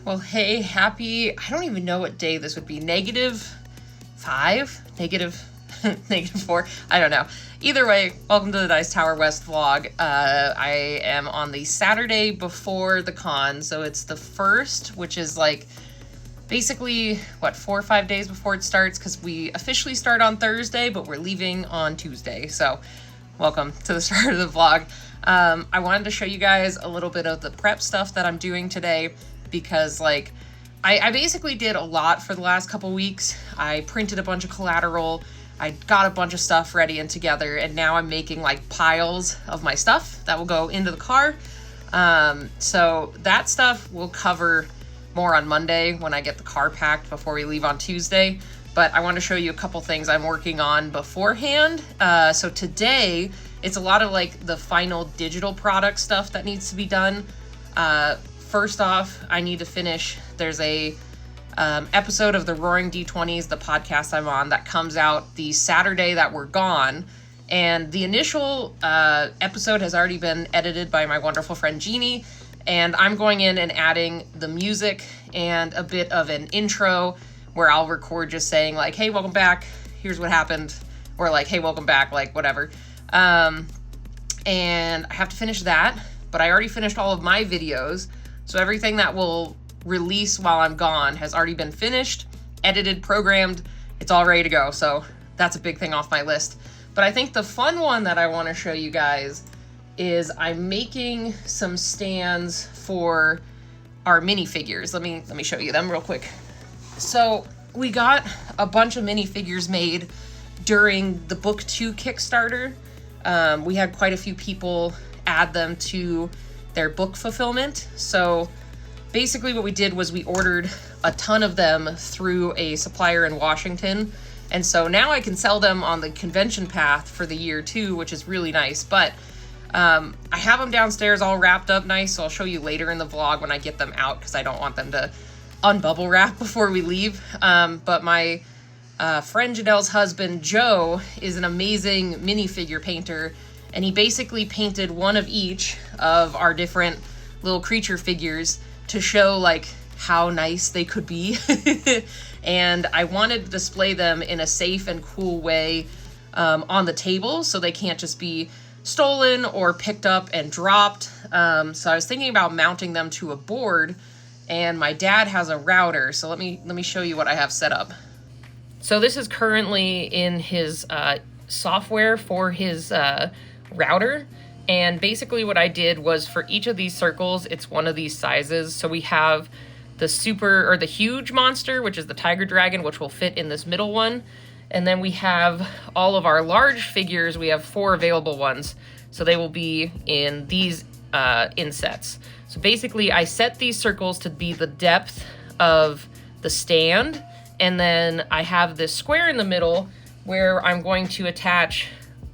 Well, hey, happy, I don't even know what day this would be, -5, -4, I don't know. Either way, welcome to the Dice Tower West vlog. I am on the Saturday before the con, so it's the 1st, which is like basically, 4 or 5 days before it starts, because we officially start on Thursday, but we're leaving on Tuesday, so welcome to the start of the vlog. I wanted to show you guys a little bit of the prep stuff that I'm doing today, because like I basically did a lot for the last couple weeks. I printed a bunch of collateral, I got a bunch of stuff ready and together, and now I'm making like piles of my stuff that will go into the car. So that stuff we'll cover more on Monday when I get the car packed before we leave on Tuesday. But I want to show you a couple things I'm working on beforehand. So today, it's a lot of like the final digital product stuff that needs to be done. First off, I need to finish, there's a episode of the Roaring D20s, the podcast I'm on, that comes out the Saturday that we're gone. And the initial episode has already been edited by my wonderful friend Jeannie. And I'm going in and adding the music and a bit of an intro where I'll record just saying like, hey, welcome back, here's what happened. Or like, hey, welcome back, like whatever. And I have to finish that, but I already finished all of my videos. So everything that will release while I'm gone has already been finished, edited, programmed. It's all ready to go. So that's a big thing off my list. But I think the fun one that I want to show you guys is I'm making some stands for our minifigures. Let me show you them real quick. So we got a bunch of minifigures made during the Book 2 Kickstarter. We had quite a few people add them to their book fulfillment. So basically what we did was we ordered a ton of them through a supplier in Washington. And so now I can sell them on the convention path for the year 2, which is really nice. But I have them downstairs all wrapped up nice, so I'll show you later in the vlog when I get them out, because I don't want them to unbubble wrap before we leave. But my friend Janelle's husband, Joe, is an amazing minifigure painter, and he basically painted one of each of our different little creature figures to show like how nice they could be. And I wanted to display them in a safe and cool way on the table, so they can't just be stolen or picked up and dropped. So I was thinking about mounting them to a board, and my dad has a router, so let me show you what I have set up. So this is currently in his software for his router, and basically what I did was for each of these circles, it's one of these sizes. So we have the the huge monster, which is the tiger dragon, which will fit in this middle one. And then we have all of our large figures. We have 4 available ones, so they will be in these insets. So basically I set these circles to be the depth of the stand, and then I have this square in the middle where I'm going to attach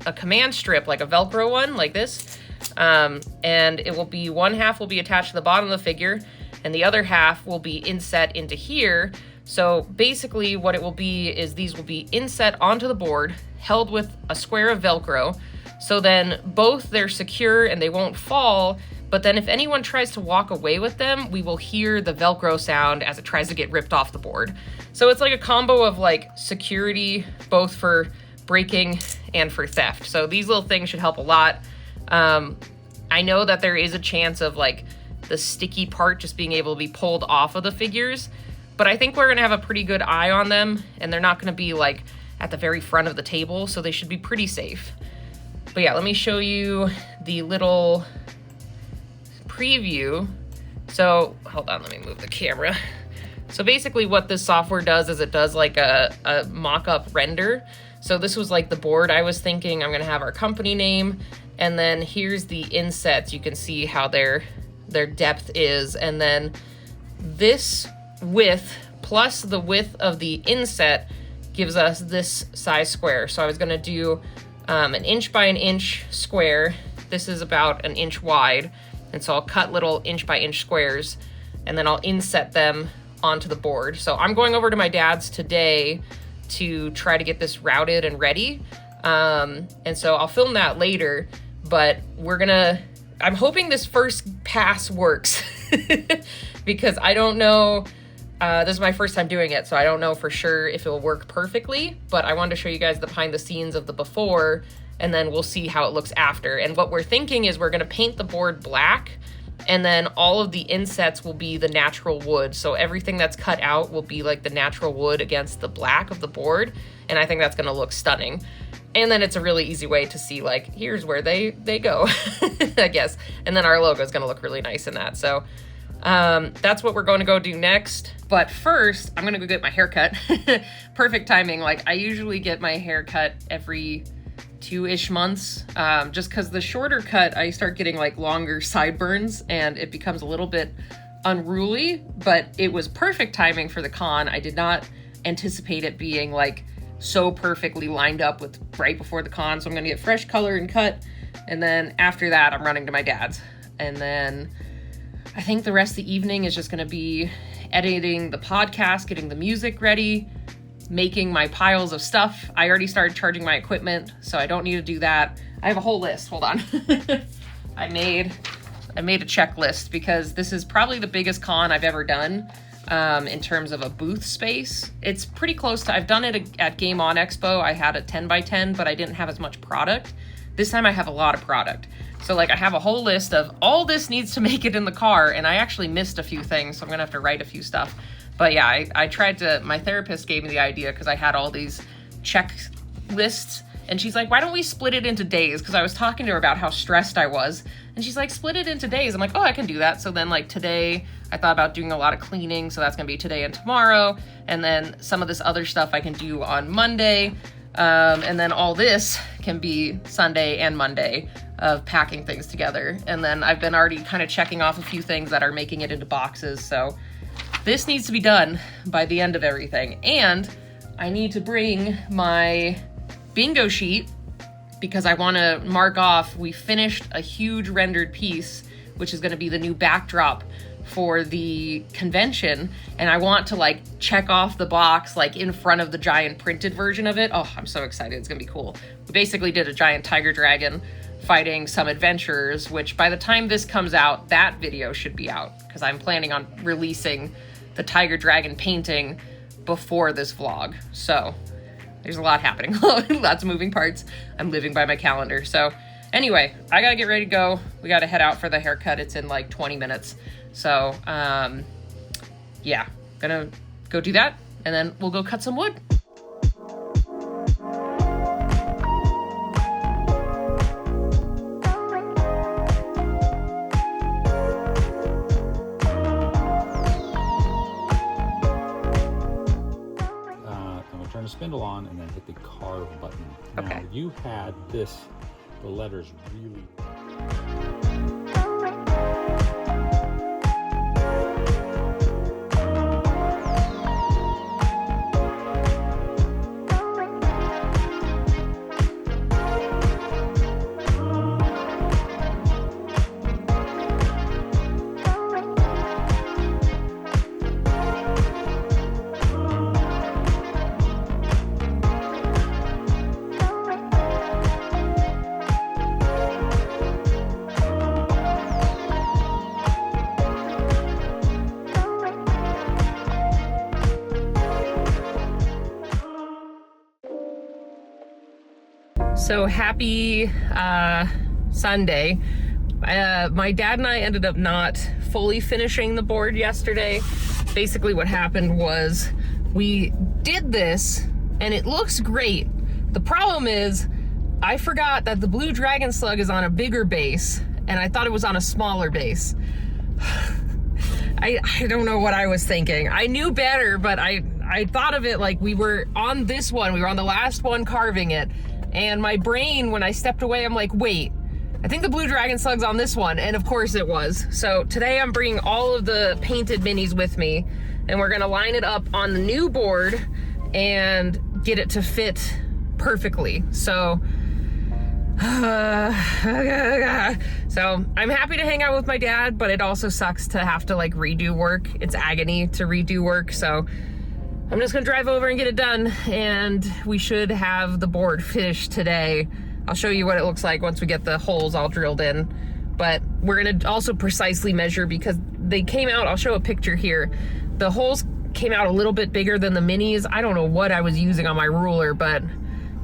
a command strip, like a Velcro one, like this. And it will be, one half will be attached to the bottom of the figure, and the other half will be inset into here. So basically what it will be is these will be inset onto the board, held with a square of Velcro. So then both they're secure and they won't fall, but then if anyone tries to walk away with them, we will hear the Velcro sound as it tries to get ripped off the board. So it's like a combo of like security, both for breaking and for theft. So these little things should help a lot. I know that there is a chance of like the sticky part just being able to be pulled off of the figures, but I think we're gonna have a pretty good eye on them, and they're not gonna be like at the very front of the table, so they should be pretty safe. But yeah, let me show you the little preview. So hold on, let me move the camera. So basically what this software does is it does like a mock-up render. So this was like the board I was thinking. I'm gonna have our company name, and then here's the insets. You can see how their depth is, and then this width plus the width of the inset gives us this size square. So I was gonna do an 1 by 1 inch square. This is about 1 inch wide, and so I'll cut little 1 by 1 inch squares, and then I'll inset them onto the board. So I'm going over to my dad's today to try to get this routed and ready. And so I'll film that later, but I'm hoping this first pass works because I don't know, this is my first time doing it, so I don't know for sure if it will work perfectly, but I wanted to show you guys the behind the scenes of the before, and then we'll see how it looks after. And what we're thinking is we're gonna paint the board black, and then all of the insets will be the natural wood. So everything that's cut out will be like the natural wood against the black of the board. And I think that's gonna look stunning. And then it's a really easy way to see, like, here's where they go, I guess. And then our logo is gonna look really nice in that. So that's what we're going to go do next. But first, I'm gonna go get my hair cut. Perfect timing. Like, I usually get my hair cut every 2-ish months, just because the shorter cut, I start getting like longer sideburns and it becomes a little bit unruly, but it was perfect timing for the con. I did not anticipate it being like so perfectly lined up with right before the con. So I'm gonna get fresh color and cut. And then after that, I'm running to my dad's. And then I think the rest of the evening is just gonna be editing the podcast, getting the music ready, making my piles of stuff. I already started charging my equipment, so I don't need to do that. I have a whole list, hold on. I made a checklist because this is probably the biggest con I've ever done in terms of a booth space. It's pretty close to, I've done it at Game On Expo. I had a 10x10, but I didn't have as much product. This time I have a lot of product. So like I have a whole list of all this needs to make it in the car, and I actually missed a few things, so I'm gonna have to write a few stuff. But yeah, I tried to, my therapist gave me the idea because I had all these checklists, and she's like, why don't we split it into days? Because I was talking to her about how stressed I was, and she's like, split it into days. I'm like, oh, I can do that. So then like today, I thought about doing a lot of cleaning, so that's gonna be today and tomorrow. And then some of this other stuff I can do on Monday. And then all this can be Sunday and Monday of packing things together. And then I've been already kind of checking off a few things that are making it into boxes. So this needs to be done by the end of everything. And I need to bring my bingo sheet because I want to mark off, we finished a huge rendered piece, which is going to be the new backdrop for the convention. And I want to like check off the box like in front of the giant printed version of it. Oh, I'm so excited. It's going to be cool. We basically did a giant tiger dragon fighting some adventurers, which by the time this comes out, that video should be out because I'm planning on releasing the tiger dragon painting before this vlog. So there's a lot happening, lots of moving parts. I'm living by my calendar. So anyway, I gotta get ready to go. We gotta head out for the haircut. It's in like 20 minutes. So yeah, gonna go do that and then we'll go cut some wood. Turn the spindle on and then hit the carve button. Okay. Now you had the letters really. So happy Sunday. My dad and I ended up not fully finishing the board yesterday. Basically what happened was we did this and it looks great. The problem is I forgot that the blue dragon slug is on a bigger base and I thought it was on a smaller base. I don't know what I was thinking. I knew better, but I thought of it like we were on this one. We were on the last one carving it. And my brain, when I stepped away, I'm like, wait, I think the blue dragon slug's on this one. And of course it was. So today I'm bringing all of the painted minis with me and we're gonna line it up on the new board and get it to fit perfectly. So, so I'm happy to hang out with my dad, but it also sucks to have to like redo work. It's agony to redo work. So I'm just gonna drive over and get it done and we should have the board finished today. I'll show you what it looks like once we get the holes all drilled in. But we're gonna also precisely measure because they came out, I'll show a picture here. The holes came out a little bit bigger than the minis. I don't know what I was using on my ruler, but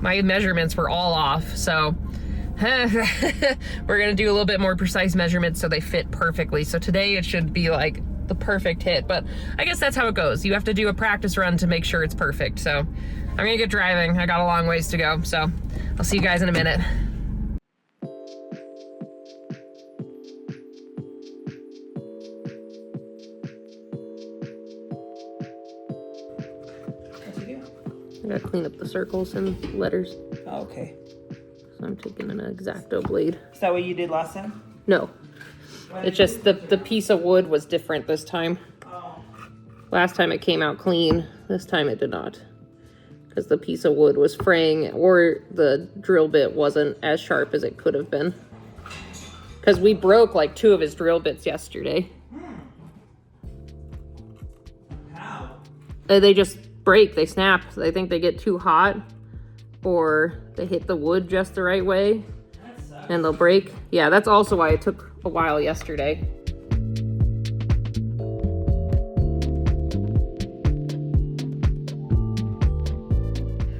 my measurements were all off. So we're gonna do a little bit more precise measurements so they fit perfectly. So today it should be like the perfect hit, but I guess that's how it goes. You have to do a practice run to make sure it's perfect. So I'm gonna get driving. I got a long ways to go. So I'll see you guys in a minute. I gotta clean up the circles and letters. Oh, okay. So I'm taking an X-Acto blade. Is that what you did last time? No. It's just the piece of wood was different this time. Oh. Last time it came out clean. This time it did not. Because the piece of wood was fraying or the drill bit wasn't as sharp as it could have been. Because we broke like 2 of his drill bits yesterday. How? They just break, they snap. I think they get too hot or they hit the wood just the right way and they'll break. Yeah, that's also why it took a while yesterday.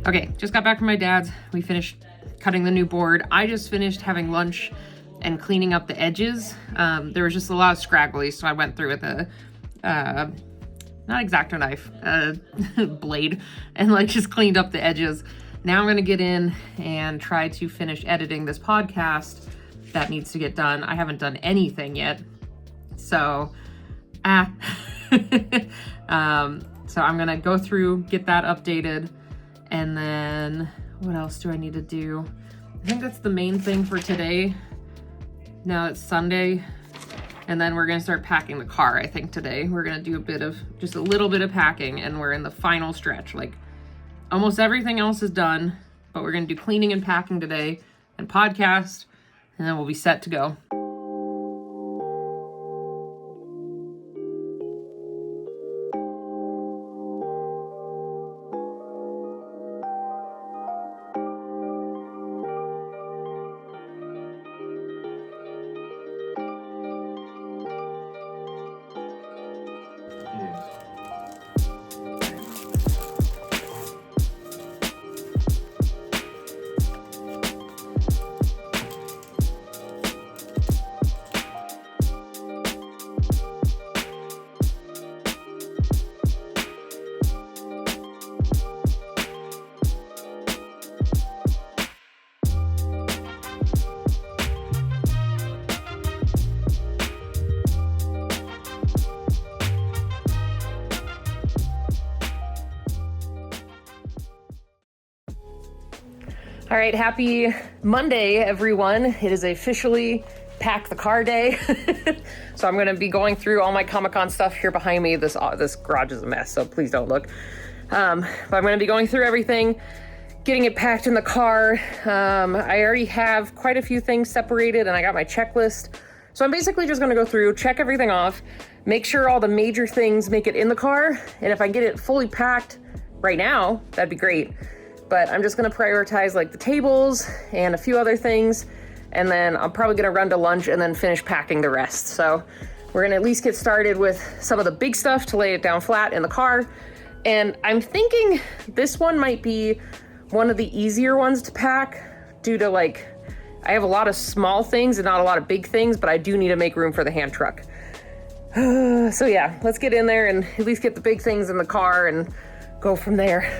Okay, just got back from my dad's. We finished cutting the new board. I just finished having lunch and cleaning up the edges. There was just a lot of scraggly, so I went through with a not X-Acto knife, blade, and like just cleaned up the edges. Now I'm gonna get in and try to finish editing this podcast. That needs to get done. I haven't done anything yet. So, so I'm gonna go through, get that updated, and then what else do I need to do? I think that's the main thing for today. Now it's Sunday. And then we're gonna start packing the car, I think, today. We're gonna do just a little bit of packing, and we're in the final stretch. Like, almost everything else is done, but we're gonna do cleaning and packing today, and podcast, and then we'll be set to go. All right, happy Monday, everyone. It is officially pack the car day. So I'm gonna be going through all my Comic-Con stuff here behind me. This garage is a mess, so please don't look. But I'm gonna be going through everything, getting it packed in the car. I already have quite a few things separated and I got my checklist. So I'm basically just gonna go through, check everything off, make sure all the major things make it in the car. And if I get it fully packed right now, that'd be great. But I'm just gonna prioritize like the tables and a few other things. And then I'm probably gonna run to lunch and then finish packing the rest. So we're gonna at least get started with some of the big stuff to lay it down flat in the car. And I'm thinking this one might be one of the easier ones to pack due to like, I have a lot of small things and not a lot of big things, but I do need to make room for the hand truck. So yeah, let's get in there and at least get the big things in the car and go from there.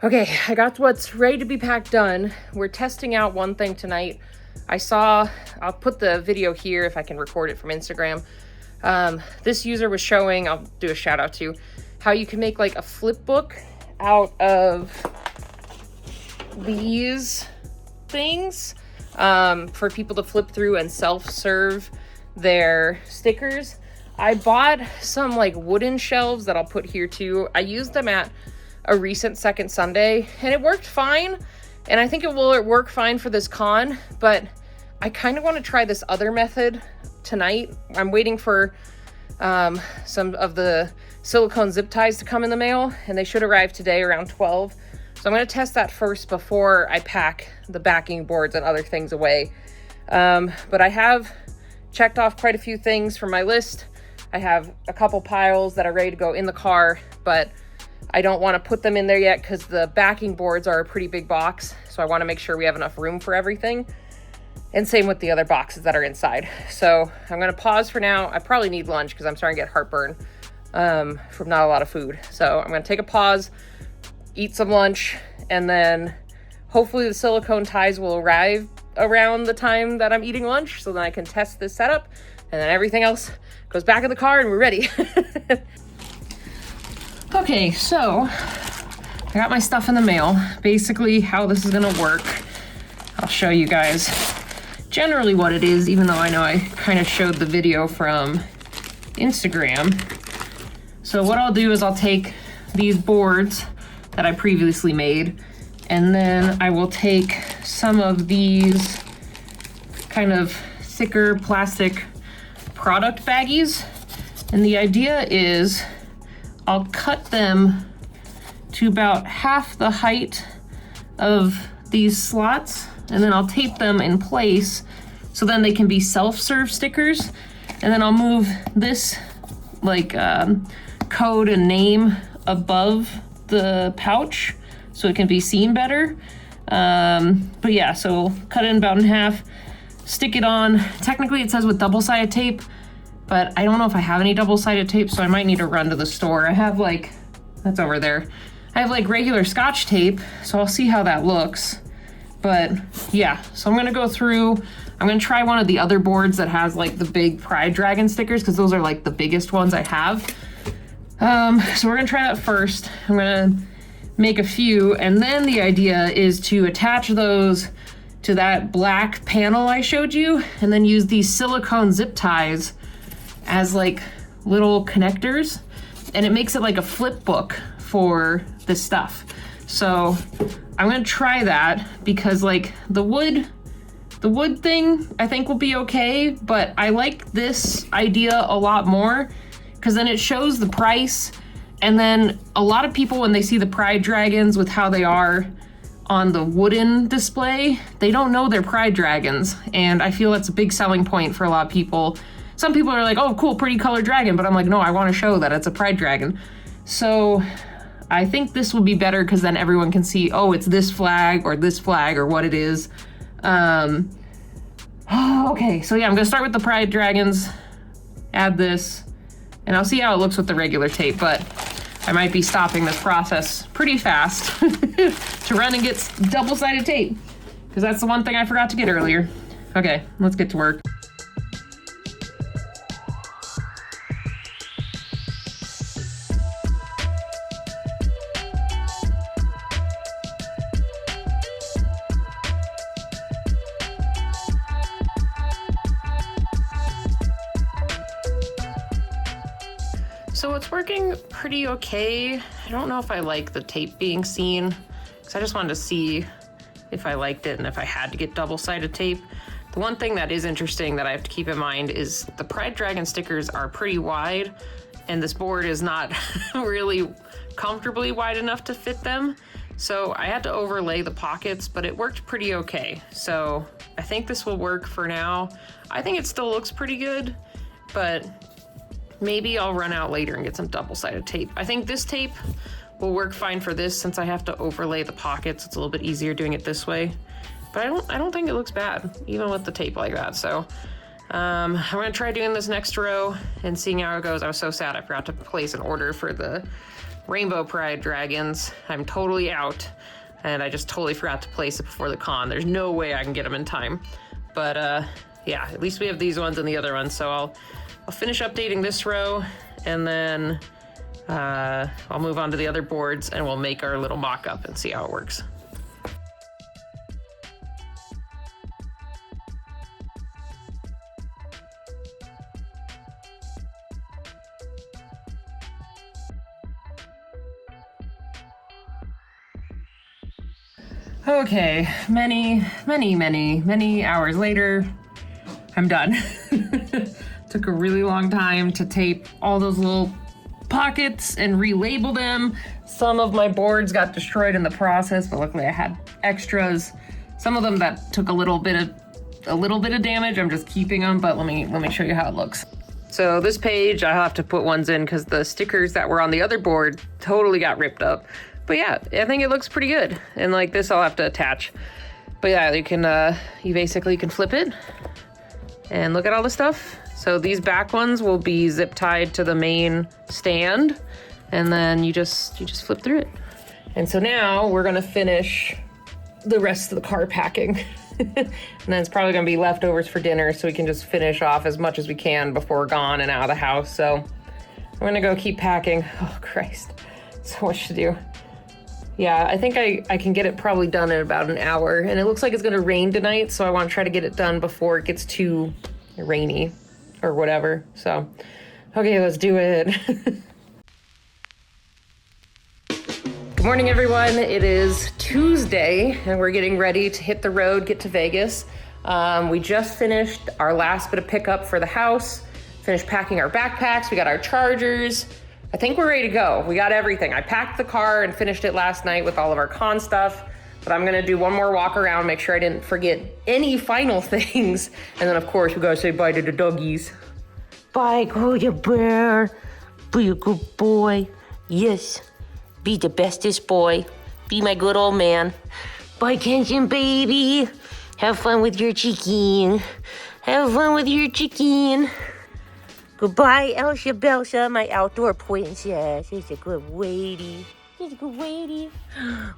Okay, I got what's ready to be packed done. We're testing out one thing tonight. I'll put the video here if I can record it from Instagram. This user was showing, I'll do a shout out to, how you can make like a flip book out of these things for people to flip through and self-serve their stickers. I bought some like wooden shelves that I'll put here too. I used them at a recent Second Sunday and it worked fine. And I think it will work fine for this con, but I kind of want to try this other method tonight. I'm waiting for some of the silicone zip ties to come in the mail, and they should arrive today around 12. So I'm going to test that first before I pack the backing boards and other things away. But I have checked off quite a few things from my list. I have a couple piles that are ready to go in the car, but I don't want to put them in there yet because the backing boards are a pretty big box. So I want to make sure we have enough room for everything. And same with the other boxes that are inside. So I'm going to pause for now. I probably need lunch because I'm starting to get heartburn from not a lot of food. So I'm going to take a pause, eat some lunch, and then hopefully the silicone ties will arrive around the time that I'm eating lunch so then I can test this setup, and then everything else goes back in the car and we're ready. Okay, so I got my stuff in the mail. Basically how this is gonna work, I'll show you guys generally what it is, even though I know I kind of showed the video from Instagram. So what I'll do is I'll take these boards that I previously made, and then I will take some of these kind of thicker plastic product baggies, and the idea is I'll cut them to about half the height of these slots, and then I'll tape them in place so then they can be self-serve stickers. And then I'll move this like code and name above the pouch so it can be seen better. But yeah, so we'll cut it about in half, stick it on. Technically it says with double-sided tape, but I don't know if I have any double-sided tape, so I might need to run to the store. I have like, that's over there. I have like regular Scotch tape, so I'll see how that looks. But yeah, so I'm gonna go through, I'm gonna try one of the other boards that has like the big Pride Dragon stickers, because those are like the biggest ones I have. So we're gonna try that first. I'm gonna make a few, and then the idea is to attach those to that black panel I showed you, and then use these silicone zip ties as like little connectors, and it makes it like a flip book for this stuff. So I'm gonna try that because like the wood thing I think will be okay, but I like this idea a lot more because then it shows the price, and then a lot of people when they see the Pride Dragons with how they are on the wooden display, they don't know they're Pride Dragons, and I feel that's a big selling point for a lot of people. Some people are like, oh cool, pretty colored dragon, but I'm like, no, I want to show that it's a Pride Dragon. So I think this will be better because then everyone can see, oh, it's this flag or what it is. Okay, so yeah, I'm gonna start with the Pride Dragons, add this, and I'll see how it looks with the regular tape, but I might be stopping this process pretty fast to run and get double-sided tape, because that's the one thing I forgot to get earlier. Okay, let's get to work. So it's working pretty okay. I don't know if I like the tape being seen, because I just wanted to see if I liked it and if I had to get double-sided tape. The one thing that is interesting that I have to keep in mind is the Pride Dragon stickers are pretty wide, and this board is not really comfortably wide enough to fit them. So I had to overlay the pockets, but it worked pretty okay. So I think this will work for now. I think it still looks pretty good, but maybe I'll run out later and get some double-sided tape. I think this tape will work fine for this since I have to overlay the pockets. It's a little bit easier doing it this way. But I don't think it looks bad, even with the tape like that. So I'm gonna try doing this next row and seeing how it goes. I was so sad I forgot to place an order for the Rainbow Pride dragons. I'm totally out, and I just totally forgot to place it before the con. There's no way I can get them in time. But yeah, at least we have these ones and the other ones. So I'll finish updating this row, and then I'll move on to the other boards, and we'll make our little mock-up and see how it works. Okay, many hours later, I'm done. Took a really long time to tape all those little pockets and relabel them. Some of my boards got destroyed in the process, but luckily I had extras. Some of them that took a little bit of damage, I'm just keeping them, but let me show you how it looks. So this page, I'll have to put ones in because the stickers that were on the other board totally got ripped up. But yeah, I think it looks pretty good. And like this, I'll have to attach. But yeah, you basically can flip it and look at all the stuff. So these back ones will be zip tied to the main stand, and then you just flip through it. And so now we're gonna finish the rest of the car packing. And then it's probably gonna be leftovers for dinner, so we can just finish off as much as we can before we're gone and out of the house. So I'm gonna go keep packing. Oh Christ, so much to do. Yeah, I think I can get it probably done in about an hour, and it looks like it's gonna rain tonight, so I wanna try to get it done before it gets too rainy or whatever. So, okay, let's do it. Good morning, everyone. It is Tuesday, and we're getting ready to hit the road, get to Vegas. We just finished our last bit of pickup for the house, finished packing our backpacks, we got our chargers. I think we're ready to go. We got everything. I packed the car and finished it last night with all of our con stuff, but I'm gonna do one more walk around, make sure I didn't forget any final things. And then of course, we gotta say bye to the doggies. Bye, Cody Bear. Be a good boy. Yes. Be the bestest boy. Be my good old man. Bye, Kenshin baby. Have fun with your chicken. Have fun with your chicken. Goodbye, Elsa Belsa, my outdoor princess. She's a good lady. She's a good lady.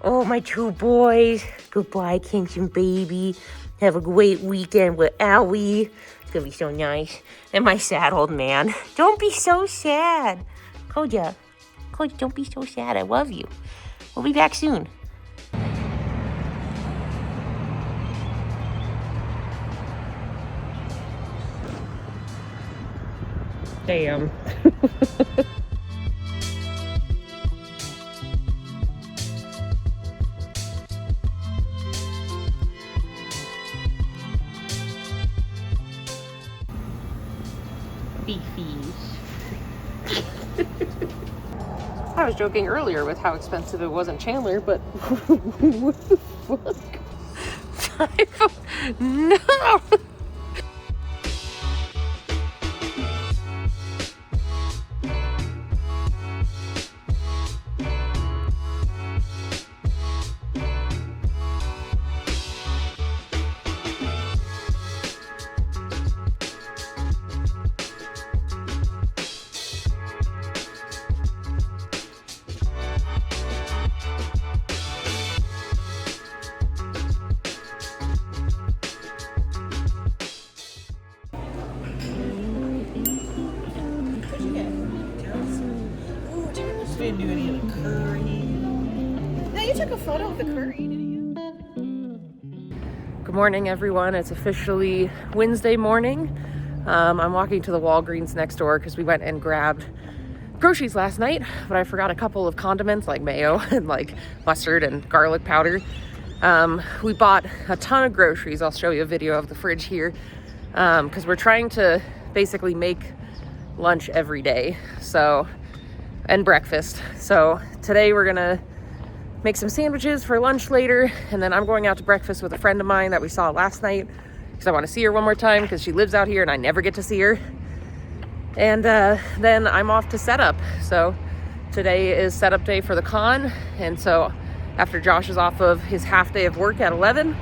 Oh, my two boys. Goodbye, Kenshin baby. Have a great weekend with Allie. It's gonna be so nice. And my sad old man. Don't be so sad. Koja, don't be so sad. I love you. We'll be back soon. Damn. I was joking earlier with how expensive it was in Chandler, but what the fuck? No! Didn't do any of the curry. No, you took a photo of the curry, didn't you? Good morning, everyone. It's officially Wednesday morning. I'm walking to the Walgreens next door because we went and grabbed groceries last night, but I forgot a couple of condiments like mayo and like mustard and garlic powder. We bought a ton of groceries. I'll show you a video of the fridge here because we're trying to basically make lunch every day. And breakfast. So today we're gonna make some sandwiches for lunch later, and then I'm going out to breakfast with a friend of mine that we saw last night because I want to see her one more time because she lives out here and I never get to see her. And then I'm off to setup. So today is setup day for the con, and so after Josh is off of his half day of work at 11,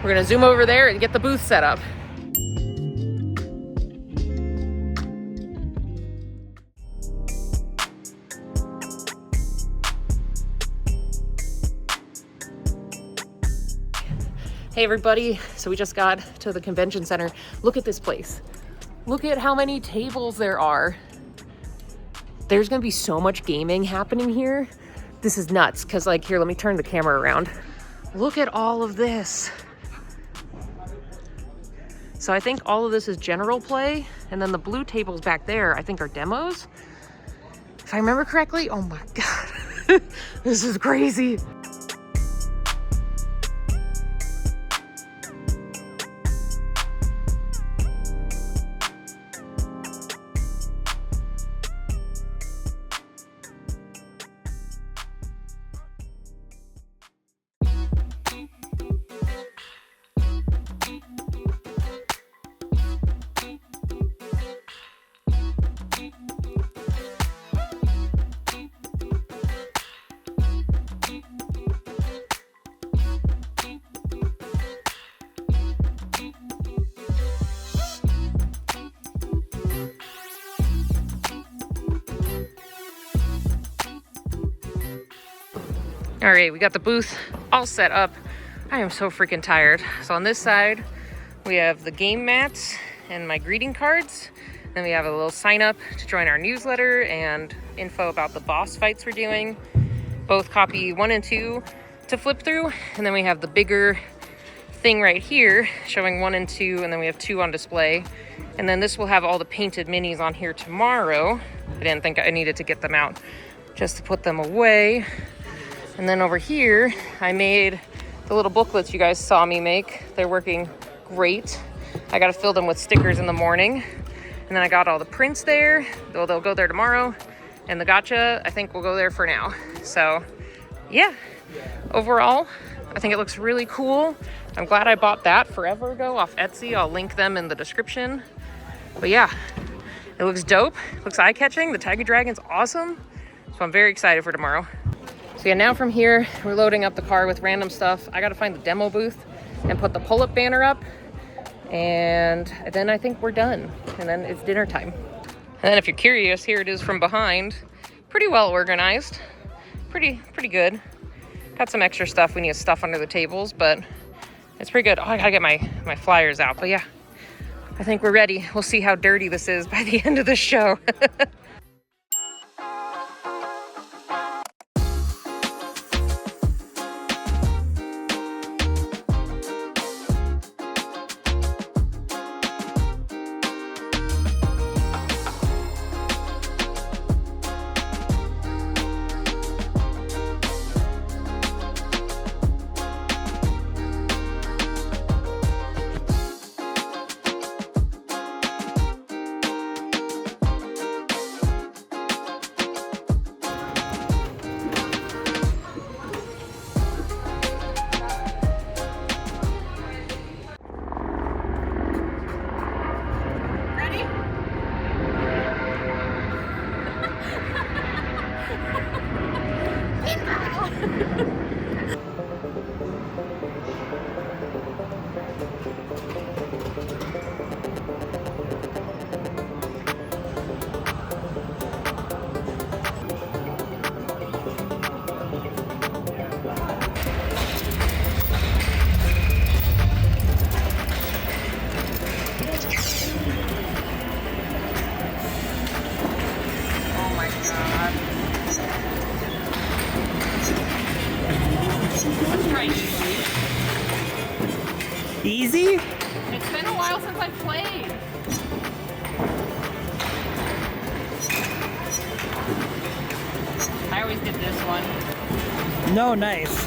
we're gonna zoom over there and get the booth set up. Hey everybody, so we just got to the convention center. Look at this place. Look at how many tables there are. There's gonna be so much gaming happening here. This is nuts, cause like, here, let me turn the camera around. Look at all of this. So I think all of this is general play, and then the blue tables back there, I think are demos. If I remember correctly, oh my God, this is crazy. All right, we got the booth all set up. I am so freaking tired. So on this side, we have the game mats and my greeting cards. Then we have a little sign up to join our newsletter and info about the boss fights we're doing. Both copy 1 and 2 to flip through. And then we have the bigger thing right here showing 1 and 2, and then we have 2 on display. And then this will have all the painted minis on here tomorrow. I didn't think I needed to get them out just to put them away. And then over here, I made the little booklets you guys saw me make. They're working great. I gotta fill them with stickers in the morning. And then I got all the prints there. They'll go there tomorrow. And the gotcha, I think will go there for now. So yeah, overall, I think it looks really cool. I'm glad I bought that forever ago off Etsy. I'll link them in the description. But yeah, it looks dope. Looks eye-catching. The Tiger Dragon's awesome. So I'm very excited for tomorrow. So yeah, now from here, we're loading up the car with random stuff. I gotta find the demo booth and put the pull-up banner up. And then I think we're done. And then it's dinner time. And then if you're curious, here it is from behind. Pretty well organized. Pretty good. Got some extra stuff. We need to stuff under the tables, but it's pretty good. Oh, I gotta get my flyers out. But yeah, I think we're ready. We'll see how dirty this is by the end of the show. Easy? It's been a while since I've played. I always did this one. No, nice.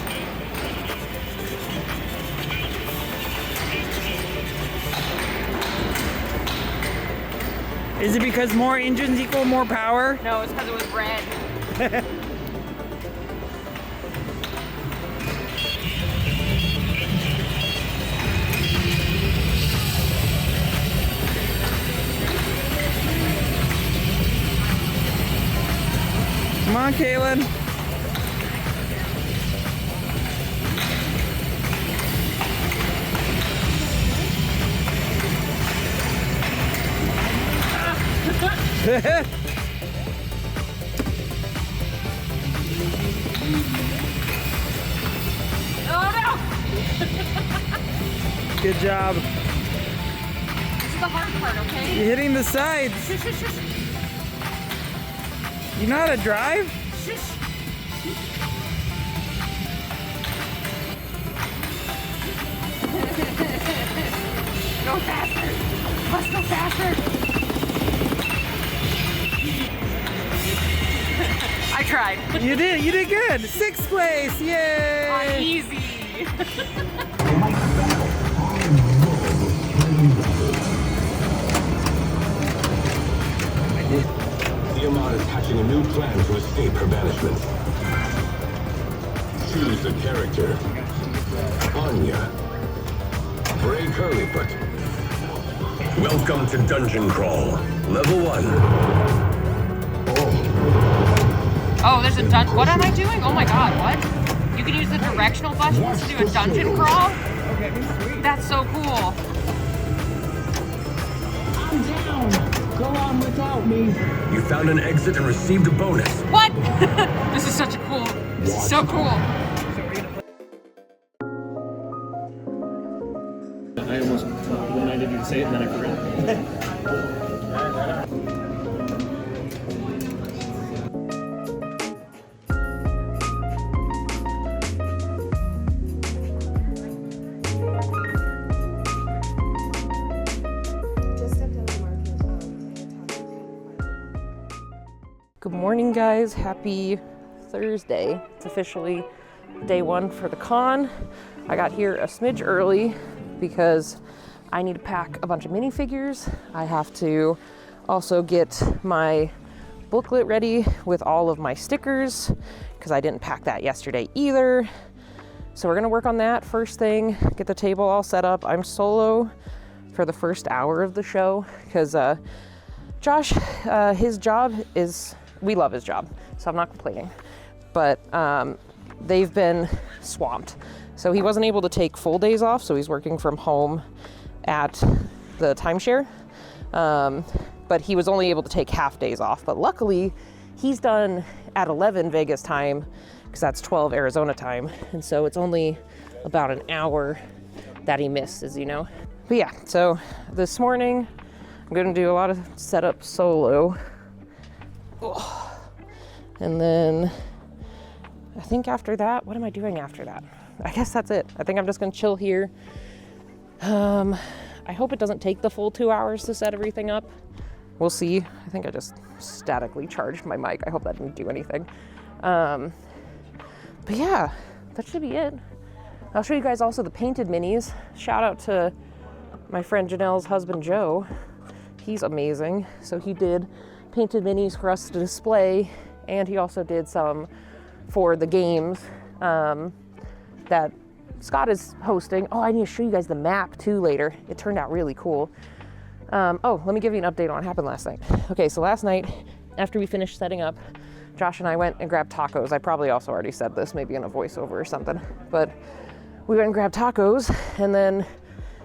Is it because more engines equal more power? No, it's because it was red. Come on, Katelyn. Oh no! Good job. This is the hard part, okay? You're hitting the sides. Shush, shush, shush. You know how to drive? Shush. Go faster. Must go faster. I tried. You did good. 6th place, yay! Easy. Tiamat is hatching a new plan to escape her banishment. Choose a character. Anya. Bray Curlyfoot. Welcome to Dungeon Crawl. Level 1. Oh, there's a dungeon. What am I doing? Oh my god, what? You can use the directional buttons to do a dungeon crawl? Okay, sweet. That's so cool. I'm down. Go on without me. You found an exit and received a bonus. What? This is such a cool. This is so cool. I almost wanted you to say it and then I forgot. Good morning, guys. Happy Thursday. It's officially day 1 for the con. I got here a smidge early because I need to pack a bunch of minifigures. I have to also get my booklet ready with all of my stickers because I didn't pack that yesterday either. So we're gonna work on that first thing, get the table all set up. I'm solo for the first hour of the show because Josh, his job is, we love his job, so I'm not complaining, but they've been swamped. So he wasn't able to take full days off, so he's working from home at the timeshare. But he was only able to take half days off. But luckily, he's done at 11 Vegas time, because that's 12 Arizona time. And so it's only about an hour that he misses, you know? But yeah, so this morning, I'm gonna do a lot of setup solo. And then I think after that, what am I doing after that? I guess that's it. I think I'm just gonna chill here. I hope it doesn't take the full 2 hours to set everything up. We'll see. I think I just statically charged my mic. I hope that didn't do anything. But yeah, that should be it. I'll show you guys also the painted minis. Shout out to my friend Janelle's husband, Joe. He's amazing. So he did painted minis for us to display, and he also did some for the games that Scott is hosting. Oh, I need to show you guys the map too later. It turned out really cool. Oh, let me give you an update on what happened last night. Okay, so last night, after we finished setting up, Josh and I went and grabbed tacos. I probably also already said this, maybe in a voiceover or something, but we went and grabbed tacos and then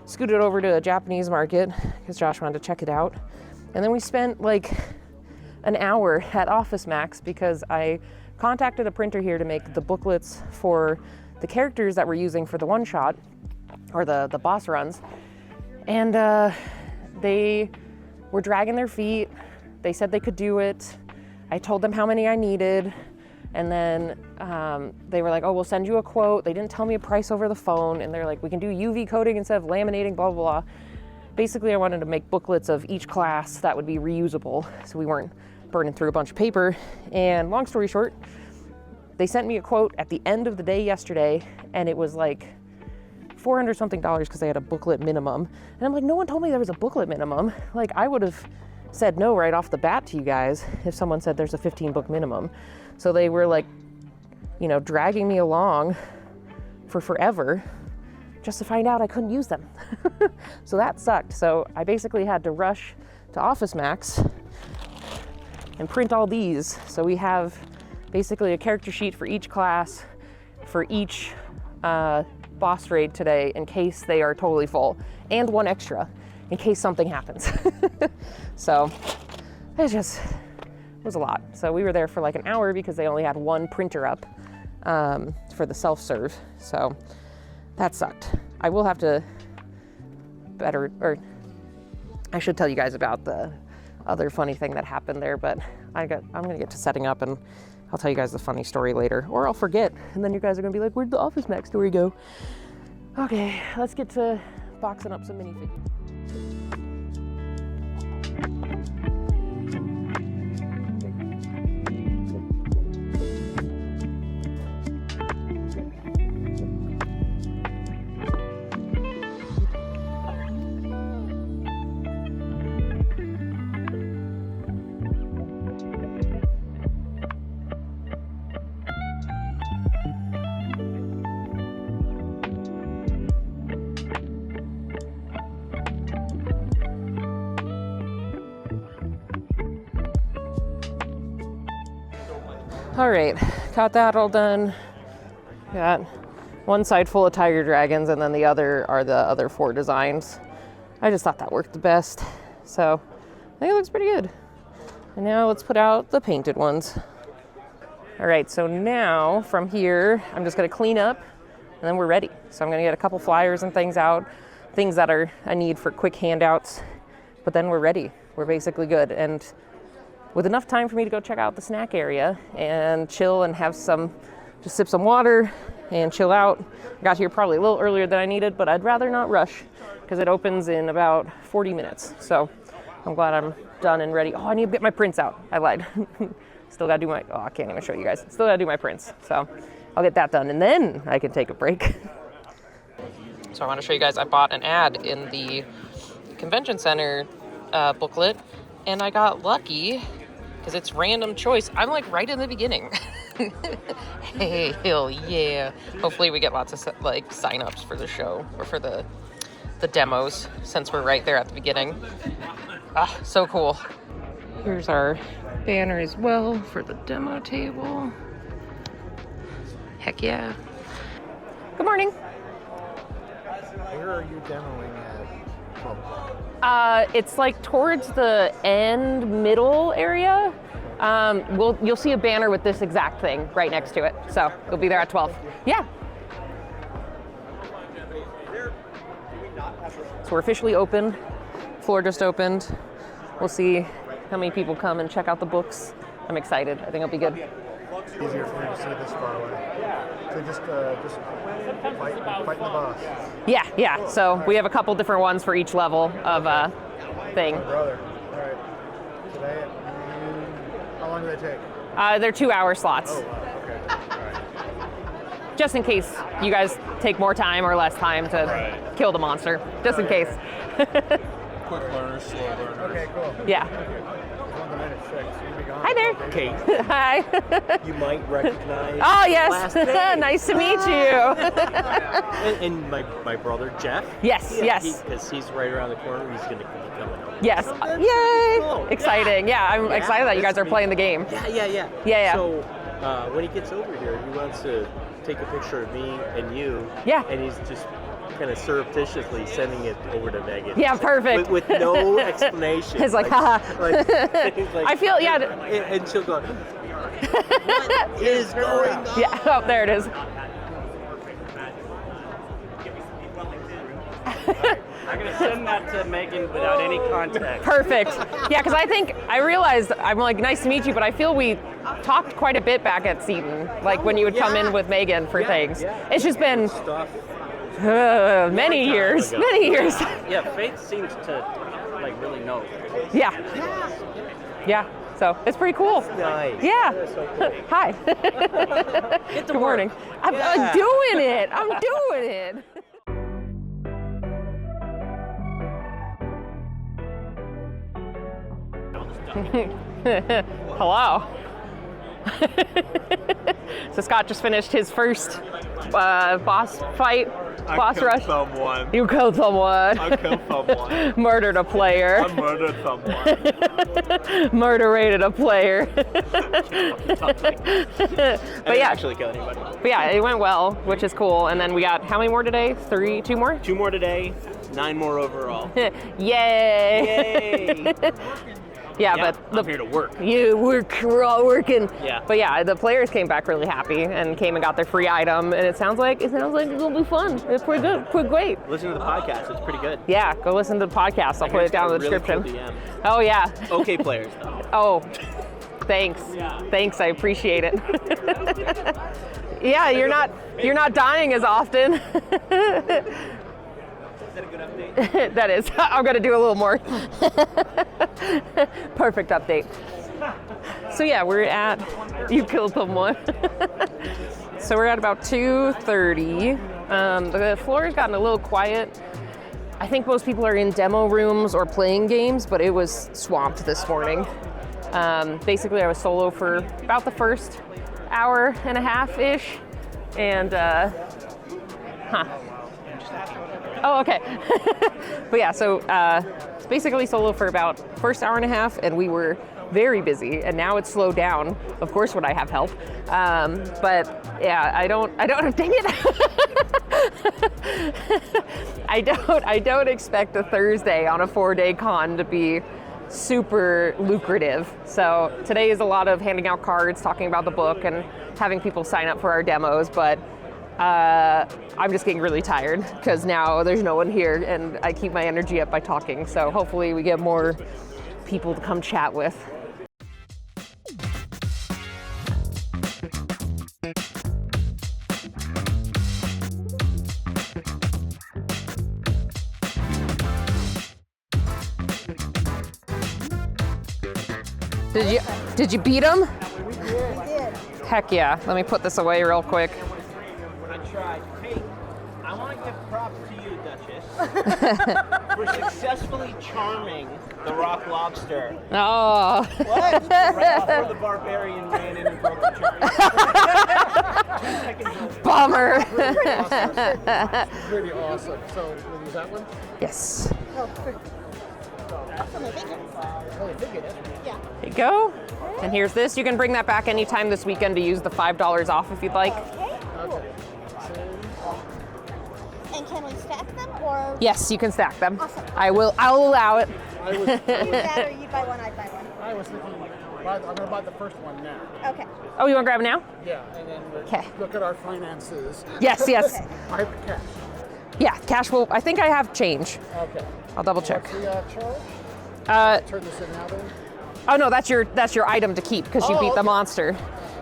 scooted over to a Japanese market because Josh wanted to check it out. And then we spent like an hour at Office Max because I contacted a printer here to make the booklets for the characters that we're using for the one-shot or the boss runs. And they were dragging their feet. They said they could do it. I told them how many I needed. And then they were like, oh, we'll send you a quote. They didn't tell me a price over the phone. And they're like, we can do UV coating instead of laminating, blah, blah, blah. Basically, I wanted to make booklets of each class that would be reusable so we weren't burning through a bunch of paper. And long story short, they sent me a quote at the end of the day yesterday, and it was like $400 something because they had a booklet minimum. And I'm like, no one told me there was a booklet minimum. Like, I would have said no right off the bat to you guys if someone said there's a 15 book minimum. So they were like, you know, dragging me along for forever just to find out I couldn't use them. So that sucked. So I basically had to rush to Office Max and print all these. So we have basically a character sheet for each class, for each boss raid today in case they are totally full, and one extra in case something happens. So it just was a lot. So we were there for like an hour because they only had one printer up for the self-serve. So that sucked. I will have to better, or I should tell you guys about the other funny thing that happened there, but I'm gonna get to setting up and I'll tell you guys the funny story later, or I'll forget, and then you guys are gonna be like, where'd the Office Max story go? Okay, let's get to boxing up some minifigures. All right, got that all done. Got one side full of tiger dragons and then the other are the other 4 designs. I just thought that worked the best. So I think it looks pretty good. And now let's put out the painted ones. All right, so now from here, I'm just gonna clean up and then we're ready. So I'm gonna get a couple flyers and things out, things that I need for quick handouts, but then we're ready. We're basically good. And with enough time for me to go check out the snack area and chill and have just sip some water and chill out. I got here probably a little earlier than I needed, but I'd rather not rush because it opens in about 40 minutes. So I'm glad I'm done and ready. Oh, I need to get my prints out. I lied. Still gotta do I can't even show you guys. Still gotta do my prints. So I'll get that done and then I can take a break. So I want to show you guys, I bought an ad in the convention center booklet and I got lucky because it's random choice. I'm like right in the beginning. Hey, hell yeah. Hopefully we get lots of like sign-ups for the show or for the demos since we're right there at the beginning. Ah, so cool. Here's our banner as well for the demo table. Heck yeah. Good morning. Where are you demoing at? It's like towards the middle area. You'll see a banner with this exact thing right next to it. So you'll be there at 12. Yeah. So we're officially open. Floor just opened. We'll see how many people come and check out the books. I'm excited. I think it'll be good. It's easier for me to see this far away. So just fight the boss. Yeah. So we have a couple different ones for each level of thing. My brother. All right. Today, how long do they take? They're 2-hour slots. Oh, wow. Okay. All right. Just in case you guys take more time or less time to kill the monster. Just in case. Quick learners, slow learners. Okay, cool. Yeah. On the minute 6. You'll be gone. Hi there. Kate. Hi. You might recognize. Oh, yes. Nice to meet you. and my brother Jeff. Yes. Because he's right around the corner. He's going to be coming over. Yes. Yay. Cool. Exciting. Yeah, I'm excited that you guys are playing the game. Yeah. So when he gets over here, he wants to take a picture of me and you. Yeah. And he's just kind of surreptitiously sending it over to Megan. Yeah, perfect. With no explanation. It's like, haha. I feel, yeah. And she'll go, what is going on? Yeah, oh, there it is. I'm going to send that to Megan without any context. Perfect. Yeah, because I realized, I'm like, nice to meet you, but I feel we talked quite a bit back at Seton, like when you would come in with Megan for things. Yeah. It's just been many years. Yeah, Faith seems to like really know. Yeah. So it's pretty cool. Nice. Yeah. So cool. Hi. Good morning. I'm doing it. I'm doing it. Hello. So Scott just finished his first boss fight. Boss rush. Someone. You killed someone. I killed someone. Murdered a player. I murdered someone. Murder-rated a player. But yeah. Actually kill anybody. But yeah, it went well, which is cool. And then we got how many more today? 2 more? 2 more today. 9 more overall. Yay! Yeah, Yeah, but I'm here to work. We're all working. Yeah. But yeah, the players came back really happy and came and got their free item, and it sounds like it's gonna be fun. It's pretty good, pretty great. Listen to the podcast; it's pretty good. Yeah, go listen to the podcast. I'll put it down in the Really description. cool DM. Oh yeah. Okay, players though. Oh, thanks. Thanks, I appreciate it. Yeah, you're not dying as often. Is that a good update? That is. I'm gonna do a little more. Perfect update. So yeah, we're at. You killed someone. So we're at about 2:30. The floor has gotten a little quiet. I think most people are in demo rooms or playing games, but it was swamped this morning. Basically, I was solo for about the first hour and a half-ish, and Oh, okay. But yeah, so it's basically solo for about first hour and a half, and we were very busy, and now it's slowed down. Of course, when I have help. But yeah, I don't, dang it. I don't expect a Thursday on a 4-day con to be super lucrative. So today is a lot of handing out cards, talking about the book, and having people sign up for our demos, but I'm just getting really tired because now there's no one here, and I keep my energy up by talking. So hopefully we get more people to come chat with. Did you beat him? We did. Heck yeah. Let me put this away real quick. I tried. Hey, I want to give props to you, Duchess, for successfully charming the rock lobster. Oh. What? Right before the barbarian ran in and broke the charm. Bummer. Pretty awesome. So, we'll use that one? Yes. Oh, that's only bacon. Yeah. There you go. And here's this. You can bring that back anytime this weekend to use the $5 off if you'd like. Okay, cool. And can we stack them or? Yes, you can stack them. Awesome. I'll allow it. You that or you buy one, I buy one. I was thinking, I'm going to buy the first one now. Okay. Oh, you want to grab it now? Yeah, and then Okay. look at our finances. Yes, yes. Okay. I have the cash. Yeah, cash will. I think I have change. Okay. I'll double check. What's the charge? Turn this in now then? Oh no, that's your item to keep because you beat the monster.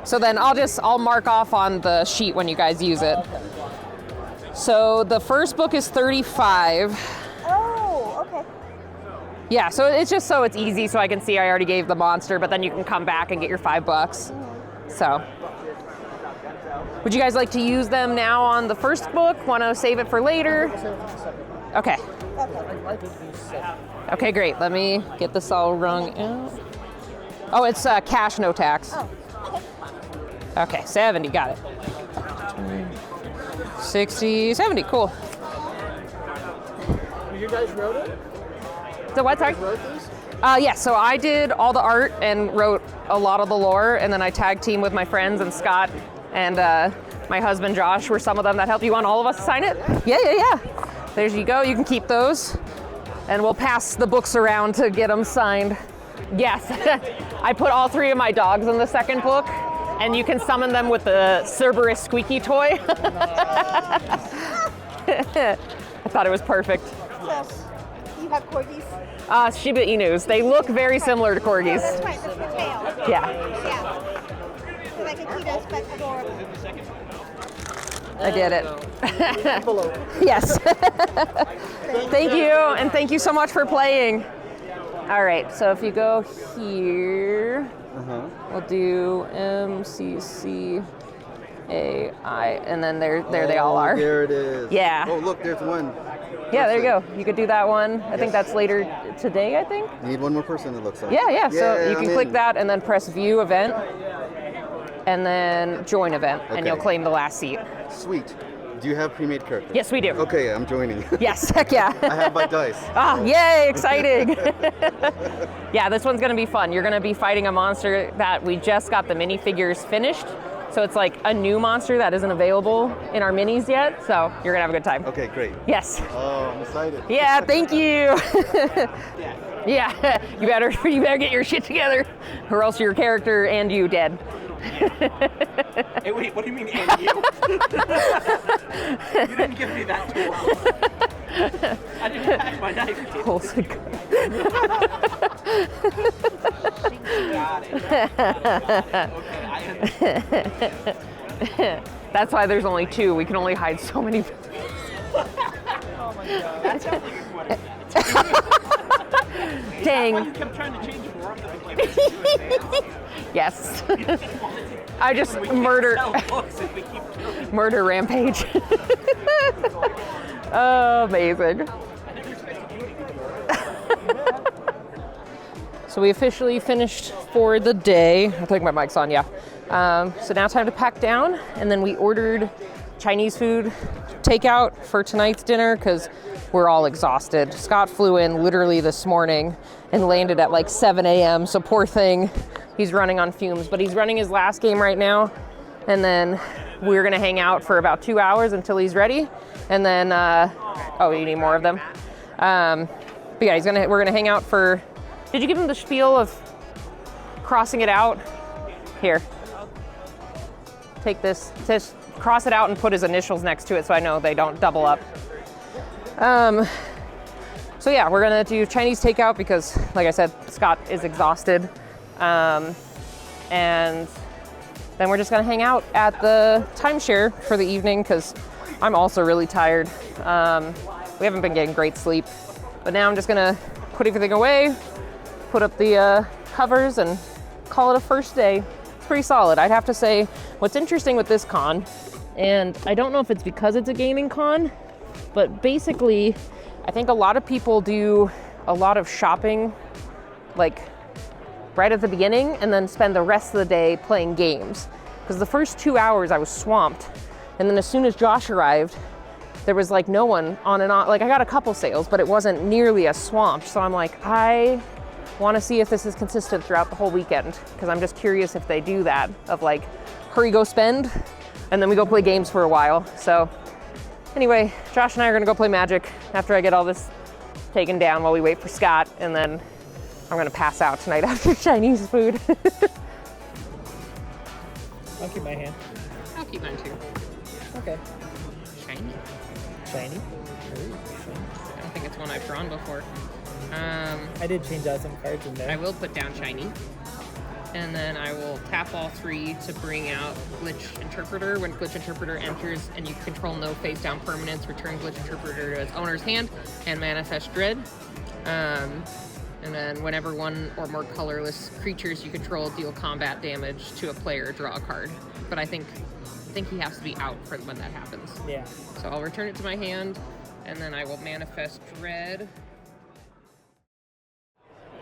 So then I'll mark off on the sheet when you guys use it. Okay. So the first book is 35. Oh, okay. Yeah, so it's just so it's easy so I can see I already gave the monster, but then you can come back and get your $5. So would you guys like to use them now on the first book? Want to save it for later? Okay. Okay, great. Let me get this all rung out. Oh, it's cash, no tax. Oh, okay. Okay, 70, got it. 60, 70, cool. You guys wrote it? So what, sorry? You wrote these? Yeah, so I did all the art and wrote a lot of the lore, and then I tag team with my friends, and Scott and my husband Josh were some of them that helped. You want all of us to sign it? Yeah. There you go. You can keep those, and we'll pass the books around to get them signed. Yes, I put all 3 of my dogs in the second book, and you can summon them with the Cerberus squeaky toy. I thought it was perfect. So, you have corgis? Shiba Inus. They look very similar to corgis. Oh, that's right. That's the tail. Yeah. Yeah. They're like Akitas, but adorable. I did it. Yes. Thank you, and thank you so much for playing. All right, so if you go here, we'll do MCCAI, and then there they all are. There it is. Yeah. Oh, look, there's one. Yeah, there you go. You could do that one. I think that's later today, I think. Need one more person, it looks like. Yeah. So you can I'm click in. that and then press View Event, and then Join Event, and you'll claim the last seat. Sweet. Do you have pre-made characters? Yes, we do. Okay, I'm joining. Yes, heck yeah. I have my dice. Oh, yay, exciting. Yeah, this one's gonna be fun. You're gonna be fighting a monster that we just got the minifigures finished. So it's like a new monster that isn't available in our minis yet. So you're gonna have a good time. Okay, great. Yes. Oh, I'm excited. Yeah, thank you. Yeah, you better get your shit together, or else your character and you dead. Hey, wait, what do you mean, and you? You didn't give me that tool. I didn't pack my knife. Pulls a gun. Got it. Okay, I understand. That's why there's only 2. We can only hide so many. Oh my god. That sounds like a sweater. Dang. You kept trying to change more of them. Yes. I just murder rampage. Oh, amazing. So we officially finished for the day. I think my mic's on, yeah. So now time to pack down, and then we ordered Chinese food takeout for tonight's dinner because we're all exhausted. Scott flew in literally this morning and landed at like 7 a.m. So poor thing, he's running on fumes, but he's running his last game right now. And then we're gonna hang out for about 2 hours until he's ready. And then, oh, you need more of them. But yeah, we're gonna hang out for, did you give him the spiel of crossing it out? Here, take this, just cross it out and put his initials next to it so I know they don't double up. So yeah, we're gonna do Chinese takeout because, like I said, Scott is exhausted. And then we're just gonna hang out at the timeshare for the evening because I'm also really tired. We haven't been getting great sleep, but now I'm just gonna put everything away, put up the covers, and call it a first day. It's pretty solid. I'd have to say what's interesting with this con, and I don't know if it's because it's a gaming con, but basically I think a lot of people do a lot of shopping like right at the beginning and then spend the rest of the day playing games. Because the first 2 hours I was swamped, and then as soon as Josh arrived, there was like no one on and on. Like I got a couple sales, but it wasn't nearly as swamped. So I'm like, I want to see if this is consistent throughout the whole weekend, because I'm just curious if they do that of like, hurry, go spend, and then we go play games for a while. So anyway, Josh and I are gonna go play Magic after I get all this taken down while we wait for Scott, and then I'm gonna pass out tonight after Chinese food. I'll keep my hand. I'll keep mine too. Okay. Shiny. Shiny? I don't think it's one I've drawn before. I did change out some cards in there. I will put down Shiny. And then I will tap all 3 to bring out Glitch Interpreter. When Glitch Interpreter enters and you control no face-down permanents, return Glitch Interpreter to its owner's hand and manifest Dread. And then whenever one or more colorless creatures you control deal combat damage to a player, draw a card. But I think he has to be out for when that happens. Yeah. So I'll return it to my hand, and then I will manifest Dread.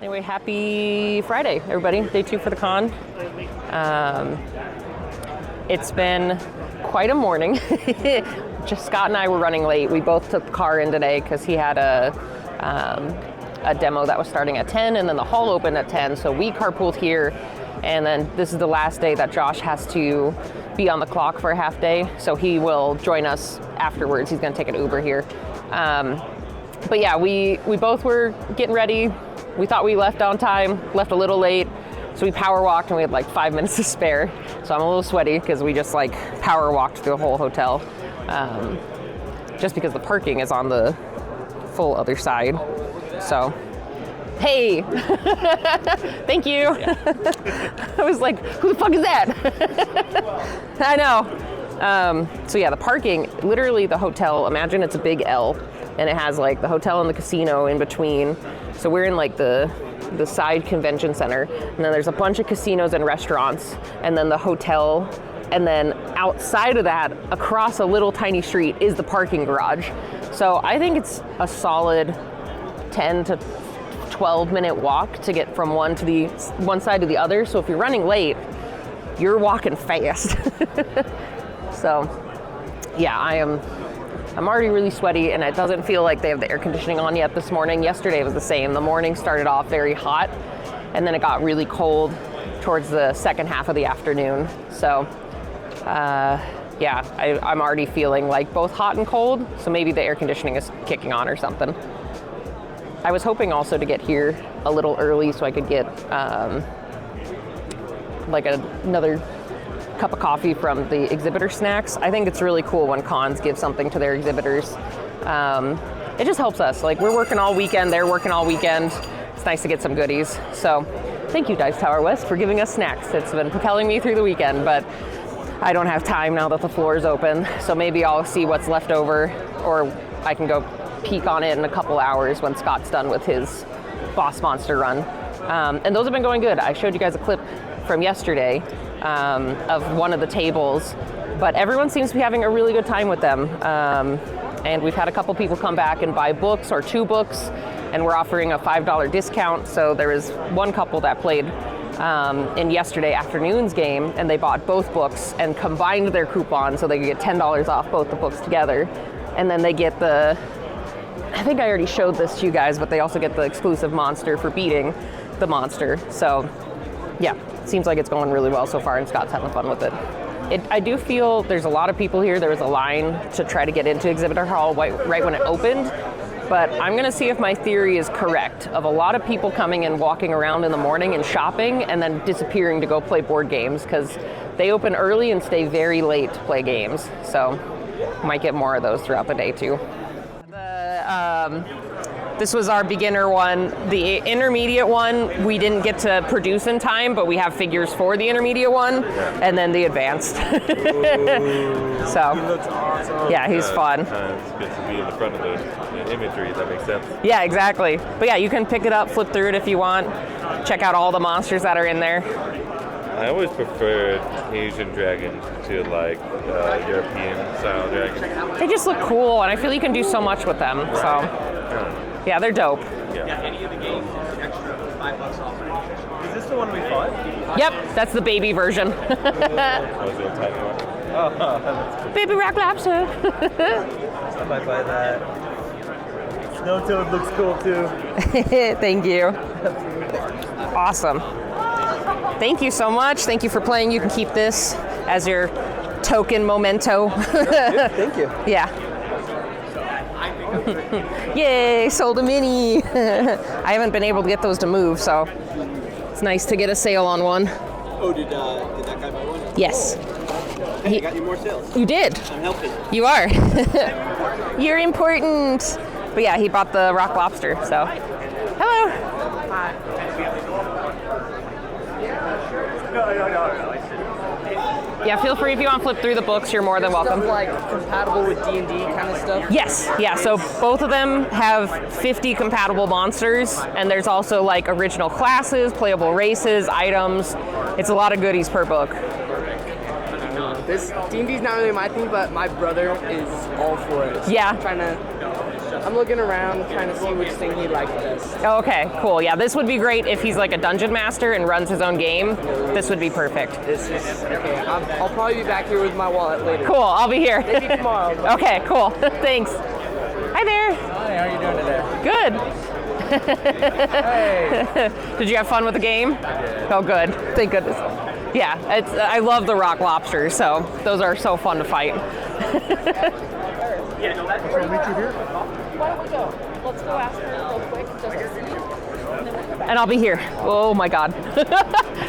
Anyway, happy Friday, everybody. Day 2 for the con. It's been quite a morning. Just Scott and I were running late. We both took the car in today because he had a demo that was starting at 10, and then the hall opened at 10. So we carpooled here, and then this is the last day that Josh has to be on the clock for a half day. So he will join us afterwards. He's gonna take an Uber here. But yeah, we both were getting ready. We thought we left on time, left a little late. So we power walked, and we had like 5 minutes to spare. So I'm a little sweaty because we just like power walked through the whole hotel. Just because the parking is on the full other side. So, hey, thank you. Yeah. I was like, who the fuck is that? I know. So yeah, the parking, literally the hotel, imagine it's a big L, and it has like the hotel and the casino in between. So we're in like the side convention center, and then there's a bunch of casinos and restaurants, and then the hotel, and then outside of that, across a little tiny street, is the parking garage. So I think it's a solid 10 to 12 minute walk to get from one side to the other. So if you're running late, you're walking fast. So yeah, I'm already really sweaty, and it doesn't feel like they have the air conditioning on yet this morning. Yesterday was the same. The morning started off very hot, and then it got really cold towards the second half of the afternoon. So yeah, I'm already feeling like both hot and cold, so maybe the air conditioning is kicking on or something. I was hoping also to get here a little early so I could get like another cup of coffee from the exhibitor snacks. I think it's really cool when cons give something to their exhibitors. It just helps us. Like, we're working all weekend, they're working all weekend. It's nice to get some goodies. So thank you, Dice Tower West, for giving us snacks. It's been propelling me through the weekend, but I don't have time now that the floor is open. So maybe I'll see what's left over, or I can go peek on it in a couple hours when Scott's done with his boss monster run. And those have been going good. I showed you guys a clip from yesterday of one of the tables, but everyone seems to be having a really good time with them. And we've had a couple people come back and buy books or 2 books, and we're offering a $5 discount. So there was one couple that played in yesterday afternoon's game, and they bought both books and combined their coupon so they could get $10 off both the books together. And then they get the, I think I already showed this to you guys, but they also get the exclusive monster for beating the monster. So yeah, seems like it's going really well so far, and Scott's having fun with it. I do feel there's a lot of people here. There was a line to try to get into Exhibitor Hall right when it opened, but I'm gonna see if my theory is correct, of a lot of people coming and walking around in the morning and shopping and then disappearing to go play board games, because they open early and stay very late to play games. So might get more of those throughout the day too. This was our beginner one. The intermediate one, we didn't get to produce in time, but we have figures for the intermediate one, and then the advanced. So, He looks awesome. yeah, he's fun. It's good to be in the front of the imagery, that makes sense. Yeah, exactly. But yeah, you can pick it up, flip through it if you want. Check out all the monsters that are in there. I always preferred Asian dragons to like European style dragons. They just look cool, and I feel you can do so much with them. So, yeah, they're dope. Any of the games is extra $5 off. Is this the one we fought? Yep, that's the baby version. Was it a tiny one? Oh, that's cool. Baby rock lobster. I might buy that. Snow Toad looks cool too. Thank you. Awesome. Thank you so much. Thank you for playing. You can keep this as your token memento. Thank you. Yeah. Yay, sold a mini. I haven't been able to get those to move, so it's nice to get a sale on one. Oh, did that guy buy one? Yes. Hey, I got you more sales. You did. I'm helping. You are. You're important. But yeah, he bought the rock lobster, so. Hello. Hi. Yeah, feel free if you want to flip through the books, you're more than welcome. Like compatible with D&D kind of stuff? Yes, yeah, so both of them have 50 compatible monsters, and there's also like original classes, playable races, items. It's a lot of goodies per book. This D&D's not really my thing, but my brother is all for it. So Yeah. I'm looking around trying to see which thing he likes best. Oh, okay, cool. Yeah, this would be great if he's like a dungeon master and runs his own game. This would be perfect. This is okay. I'll probably be back here with my wallet later. Cool, I'll be here. Maybe tomorrow. Okay, cool. Thanks. Hi there. Hi, how are you doing today? Good. Hey. Did you have fun with the game? I did. Oh, good. Thank goodness. Yeah, I love the rock lobsters, so those are so fun to fight. Yeah, no, that's where meet you here. Why don't we go? Let's go ask her real quick. And I'll be here. Oh my God.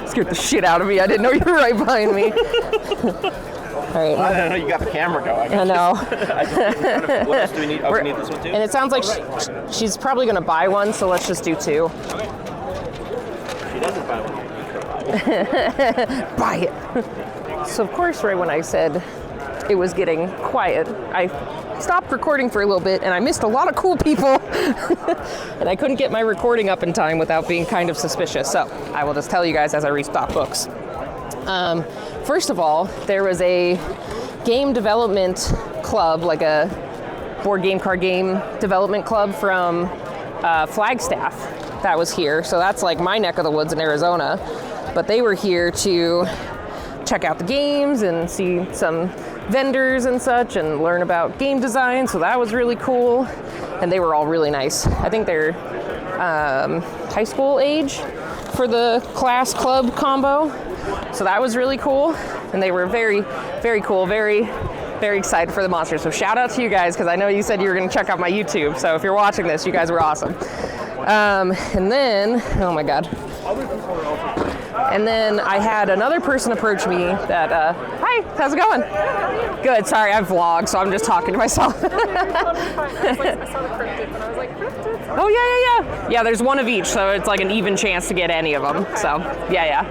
Scared the shit out of me. I didn't know you were right behind me. All right. I didn't know you got the camera going. I know. What else do we need? Oh, we need this one too? And it sounds like she's probably going to buy one, so let's just do 2. She doesn't buy one. Buy it. So of course, right when I said it was getting quiet, I stopped recording for a little bit, and I missed a lot of cool people. And I couldn't get my recording up in time without being kind of suspicious. So I will just tell you guys as I restock books. First of all, there was a game development club, like a board game, card game development club from Flagstaff that was here. So that's like my neck of the woods in Arizona. But they were here to check out the games and see some vendors and such and learn about game design. So that was really cool. And they were all really nice. I think they're high school age for the class club combo. So that was really cool. And they were very, very cool, very, very excited for the monsters. So shout out to you guys, because I know you said you were going to check out my YouTube. So if you're watching this, you guys were awesome. And then, oh my God. And then I had another person approach me that, hi, how's it going? Good, sorry, I vlog, so I'm just talking to myself. Oh, yeah. Yeah, there's one of each, so it's like an even chance to get any of them. So, yeah.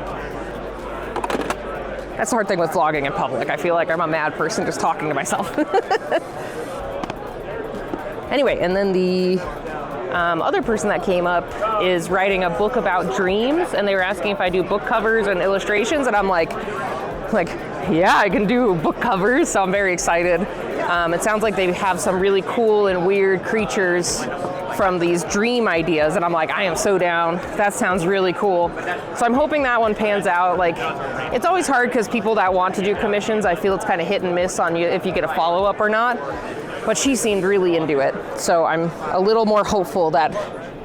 That's the hard thing with vlogging in public. I feel like I'm a mad person just talking to myself. Anyway, and then the other person that came up is writing a book about dreams, and they were asking if I do book covers and illustrations, and I'm like, yeah, I can do book covers, so I'm very excited. It sounds like they have some really cool and weird creatures from these dream ideas, and I'm like, I am so down. That sounds really cool. So I'm hoping that one pans out. Like, it's always hard because people that want to do commissions, I feel it's kind of hit and miss on you if you get a follow-up or not. But she seemed really into it, so I'm a little more hopeful that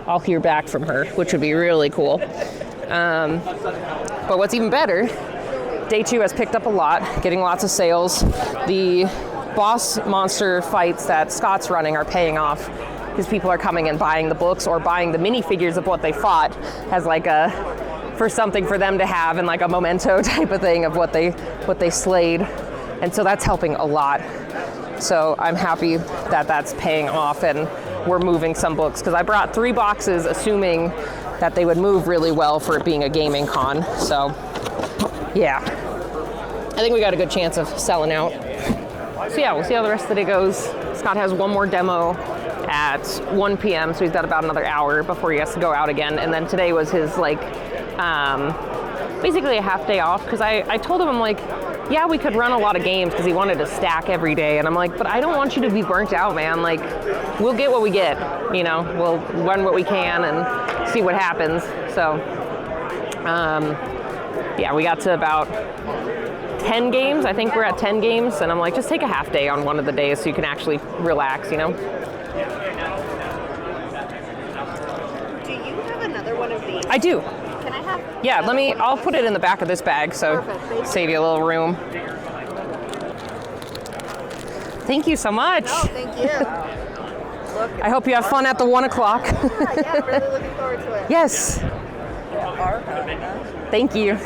I'll hear back from her, which would be really cool. But what's even better, day 2 has picked up a lot, getting lots of sales. The boss monster fights that Scott's running are paying off because people are coming and buying the books or buying the minifigures of what they fought as like for something for them to have and like a memento type of thing of what they slayed. And so that's helping a lot. So I'm happy that that's paying off and we're moving some books, because I brought 3 boxes assuming that they would move really well for it being a gaming con. So yeah, I think we got a good chance of selling out. So yeah, we'll see how the rest of the day goes. Scott has one more demo at 1 p.m. so he's got about another hour before he has to go out again. And then today was his like basically a half day off, because I told him, I'm like, yeah, we could run a lot of games, because he wanted to stack every day. And I'm like, but I don't want you to be burnt out, man. Like, we'll get what we get, you know, we'll run what we can and see what happens. So, yeah, we got to about 10 games. I think we're at 10 games. And I'm like, just take a half day on one of the days so you can actually relax, you know? Do you have another one of these? I do. Can I have? Yeah, I'll put it in the back of this bag, so save you a little room. Thank you so much. No, thank you. I hope you have fun at the 1 o'clock. Yeah, really looking forward to it. Yes. Thank you.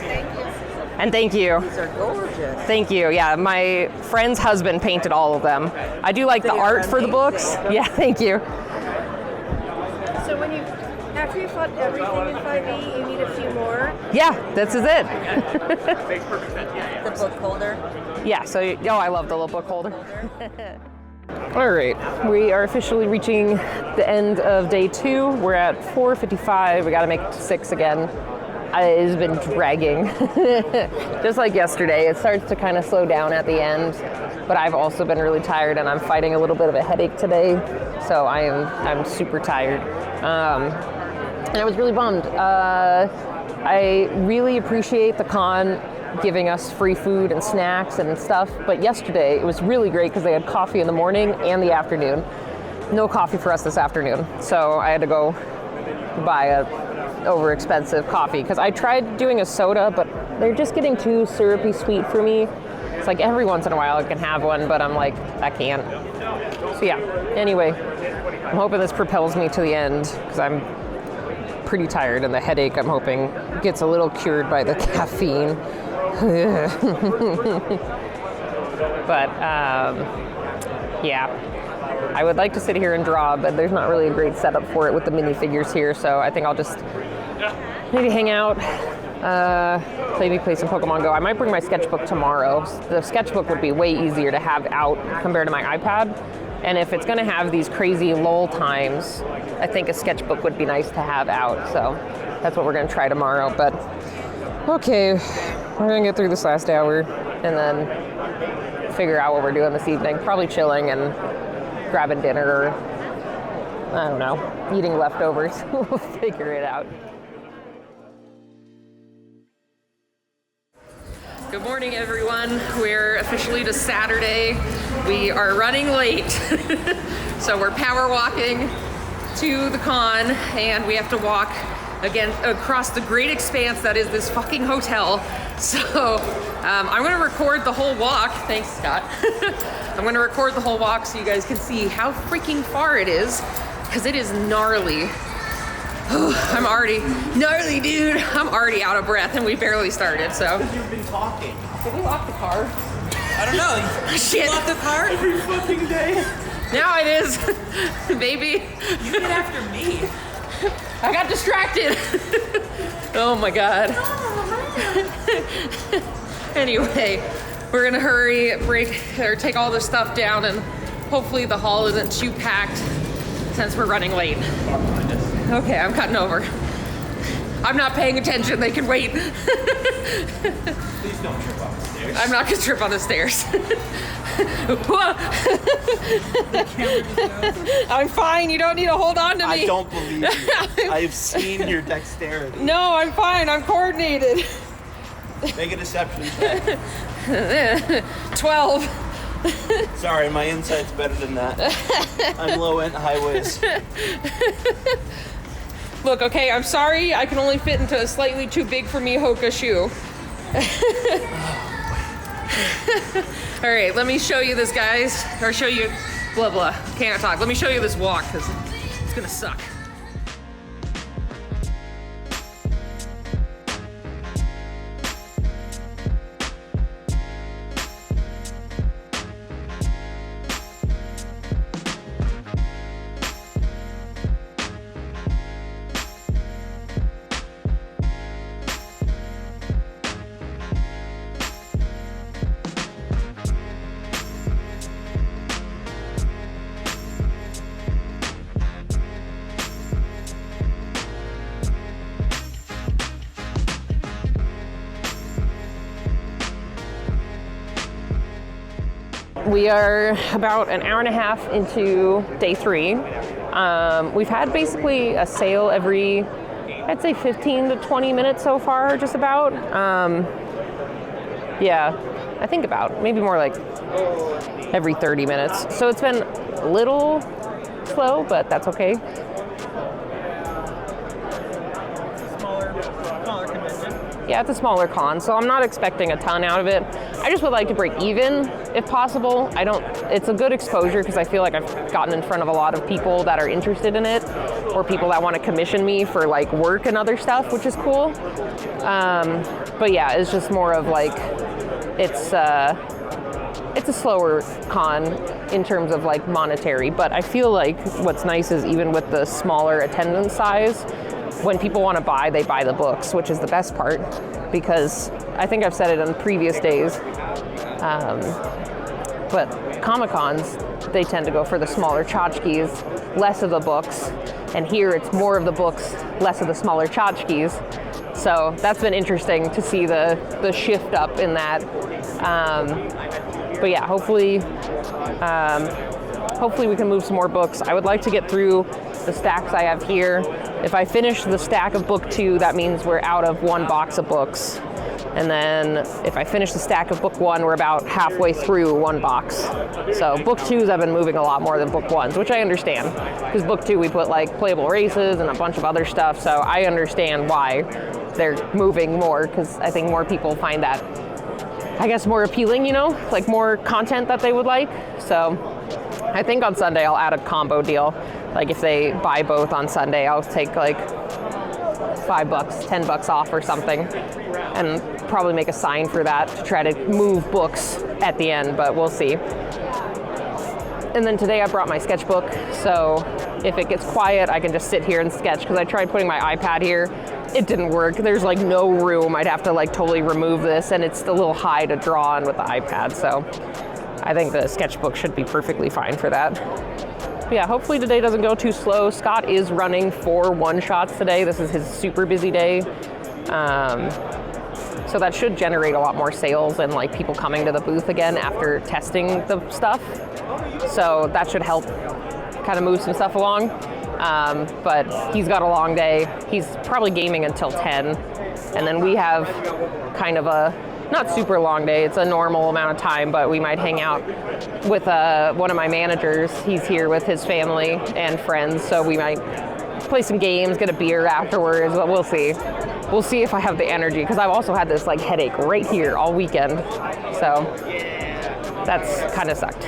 And thank you. These are gorgeous. Thank you. Yeah, my friend's husband painted all of them. I do like the art for the books. Yeah, thank you. So after you fought everything in 5e, you need a few more? Yeah, this is it. The book holder? Yeah, so, I love the little book holder. All right, we are officially reaching the end of day 2. We're at 4:55. We got to make it to 6 again. It's been dragging. Just like yesterday, it starts to kind of slow down at the end, but I've also been really tired, and I'm fighting a little bit of a headache today, so I'm super tired. And I was really bummed. I really appreciate the con giving us free food and snacks and stuff, but yesterday it was really great because they had coffee in the morning and the afternoon. No coffee for us this afternoon, so I had to go buy a over-expensive coffee, because I tried doing a soda, but they're just getting too syrupy sweet for me. It's like every once in a while I can have one, but I'm like, I can't. So yeah, anyway, I'm hoping this propels me to the end, because I'm pretty tired, and the headache, I'm hoping, gets a little cured by the caffeine. But yeah, I would like to sit here and draw, but there's not really a great setup for it with the minifigures here, so I think I'll just maybe hang out, maybe play some Pokemon Go. I might bring my sketchbook tomorrow. The sketchbook would be way easier to have out compared to my iPad, and if it's going to have these crazy lull times, I think a sketchbook would be nice to have out, so that's what we're going to try tomorrow. But okay, we're going to get through this last hour and then figure out what we're doing this evening. Probably chilling and grabbing dinner, or I don't know, eating leftovers. We'll figure it out. Good morning, everyone. We're officially to Saturday. We are running late. So we're power walking to the con, and we have to walk again across the great expanse that is this fucking hotel. So I'm gonna record the whole walk. Thanks, Scott. I'm gonna record the whole walk so you guys can see how freaking far it is, because it is gnarly. I'm already gnarly, dude. I'm already out of breath, and we barely started. So. You've been talking. Did we lock the car? I don't know. Shit. You lock the car? Every fucking day. Now it is, baby. You get after me. I got distracted. Oh my god. Anyway, we're gonna hurry, take all this stuff down, and hopefully the hall isn't too packed since we're running late. Okay, I'm cutting over. I'm not paying attention, they can wait. Please don't trip on the stairs. I'm not gonna trip on the stairs. I'm fine, you don't need to hold on to me. I don't believe you. I've seen your dexterity. No, I'm fine, I'm coordinated. Make a deception check. 12. Sorry, my insight's better than that. I'm low end, high whiz. Look, okay, I'm sorry, I can only fit into a slightly too big for me Hoka shoe. All right, let me show you this, guys. Or show you, blah, blah. Can't talk. Let me show you this walk, because it's gonna suck. We are about an hour and a half into day 3. We've had basically a sale every, I'd say 15 to 20 minutes so far, just about. Yeah, I think about, maybe more like every 30 minutes. So it's been a little slow, but that's okay. Smaller convention. Yeah, it's a smaller con, so I'm not expecting a ton out of it. I just would like to break even, if possible. It's a good exposure because I feel like I've gotten in front of a lot of people that are interested in it, or people that want to commission me for like work and other stuff, which is cool. But yeah, it's just more of like, it's a slower con in terms of like monetary, but I feel like what's nice is even with the smaller attendance size, when people want to buy, they buy the books, which is the best part, because I think I've said it on previous days, but Comic-Cons, they tend to go for the smaller tchotchkes, less of the books, and here it's more of the books, less of the smaller tchotchkes. So that's been interesting to see the shift up in that. But yeah, hopefully we can move some more books. I would like to get through the stacks I have here. If I finish the stack of book 2, that means we're out of 1 box of books. And then if I finish the stack of book 1, we're about halfway through 1 box. So book 2s I've been moving a lot more than book 1s, which I understand. Because book 2 we put like playable races and a bunch of other stuff, so I understand why they're moving more, because I think more people find that, I guess, more appealing, you know, like more content that they would like. So I think on Sunday I'll add a combo deal. Like if they buy both on Sunday, I'll take like $5, $10 off or something, and probably make a sign for that to try to move books at the end, but we'll see. And then today I brought my sketchbook, so if it gets quiet, I can just sit here and sketch, because I tried putting my iPad here. It didn't work. There's like no room. I'd have to like totally remove this, and it's a little high to draw on with the iPad, so I think the sketchbook should be perfectly fine for that. But yeah, hopefully today doesn't go too slow. Scott is running 4 one-shots today. This is his super busy day. So that should generate a lot more sales and like people coming to the booth again after testing the stuff. So that should help kind of move some stuff along. But he's got a long day. He's probably gaming until 10. And then we have kind of a not super long day. It's a normal amount of time, but we might hang out with one of my managers. He's here with his family and friends, so we might play some games, get a beer afterwards, but we'll see. We'll see if I have the energy, because I've also had this like headache right here all weekend, so that's kind of sucked.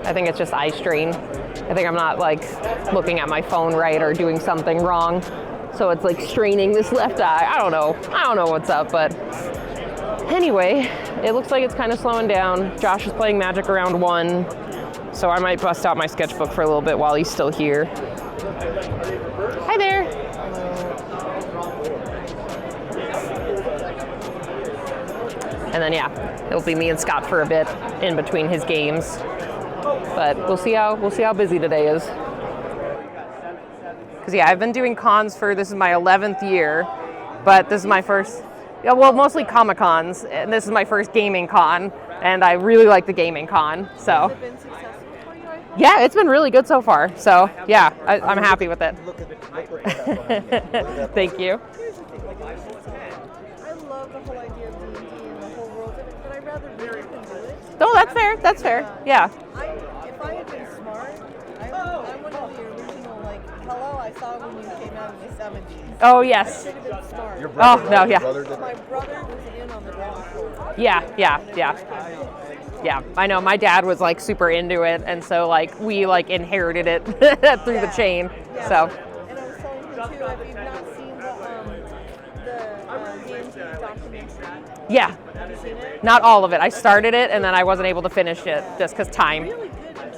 I think it's just eye strain. I think I'm not like looking at my phone right or doing something wrong. so it's like straining this left eye. I don't know what's up, but anyway, it looks like it's kind of slowing down. Josh is playing Magic around 1, so I might bust out my sketchbook for a little bit while he's still here. Hi there. And then yeah, it'll be me and Scott for a bit in between his games. But we'll see how busy today is. Cause yeah, I've been doing cons this is my 11th year, but this is my first, well, mostly Comic-Cons, and this is my first gaming con, and I really like the gaming con, so. Has it been successful for you, I hope? Yeah, it's been really good so far, so yeah, I'm happy with it. Thank you. Here's the thing, I love the whole idea of D&D and the whole world of it, but I'd rather read than do it. No, that's fair, yeah. If I had been smart, I'm one of the original, hello, I saw when you came out in the 70s. Oh, yes. I should have been smart. Your brother, Oh, no, yeah. My brother was in on the ground floor. Yeah, I know, my dad was super into it, and so we inherited it through the chain, Yeah. so. And I was telling him too, if you've not seen the D&D documentary. Yeah. Have you seen it? Not all of it. I started it, and then I wasn't able to finish it just because time. Really good. I'm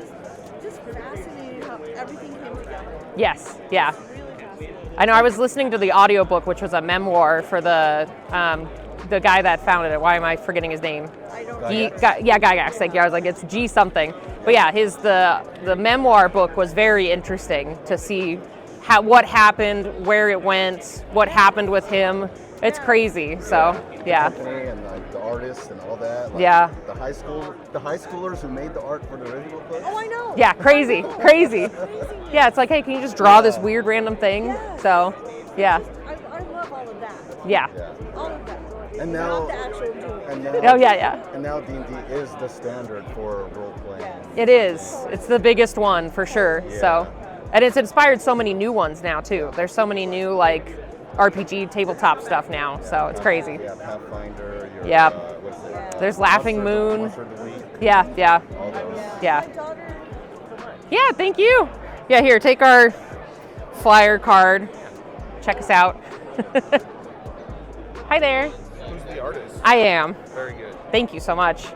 just fascinated how everything came together. Yes, yeah. Really fascinating. I know I was listening to the audiobook, which was a memoir for the guy that founded it. Why am I forgetting his name? I don't Gygax. Thank you. I was like, it's G something. But yeah, the memoir book was very interesting to see what happened, where it went, what happened with him. It's crazy. So yeah. The company and the artists and all that. Yeah. The high schoolers who made the art for the original book. Oh, I know. Yeah, crazy. Yeah, it's like, hey, can you just draw this weird random thing? Yes. So, yeah. I love all of that. Yeah. All of that. And now, Not the actual doing. and now, Oh, yeah. And now D&D is the standard for role playing. It is. It's the biggest one for sure. Yeah. So, and it's inspired so many new ones now too. There's so many new RPG tabletop stuff now. So it's crazy. Yeah, Pathfinder. Yeah. What's it? There's Laughing Moon. Monster of the Week. Yeah. All those. Yeah. My daughter, Yeah. Thank you. Yeah. Here, take our flyer card. Check us out. Hi there. Who's the artist? I am. Very good. Thank you so much.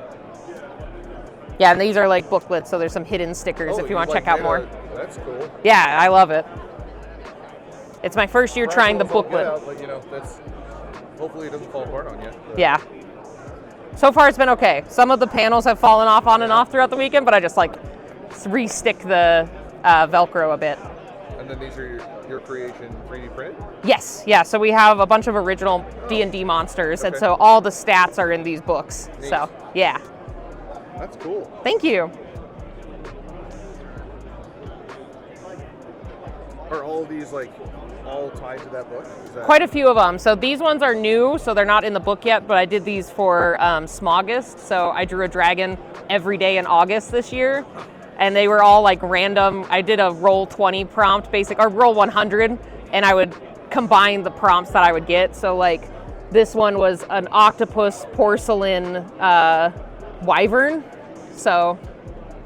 Yeah, and these are booklets, so there's some hidden stickers if you want to check out more. That's cool. Yeah, I love it. It's my first year trying the booklet. That's hopefully it doesn't fall apart on you. Yeah. So far it's been okay. Some of the panels have fallen off on and off throughout the weekend, but I just re-stick the Velcro a bit. And then these are your creation 3D printed? Yes, yeah. So we have a bunch of original D&D monsters, and Okay. so all the stats are in these books. Neat. So yeah. That's cool. Thank you. Are all these all tied to that book? Is that... Quite a few of them. So these ones are new, so they're not in the book yet, but I did these for Smogist. So I drew a dragon every day in August this year, and they were all random. I did a roll 20 prompt or roll 100, and I would combine the prompts that I would get. So this one was an octopus porcelain wyvern. So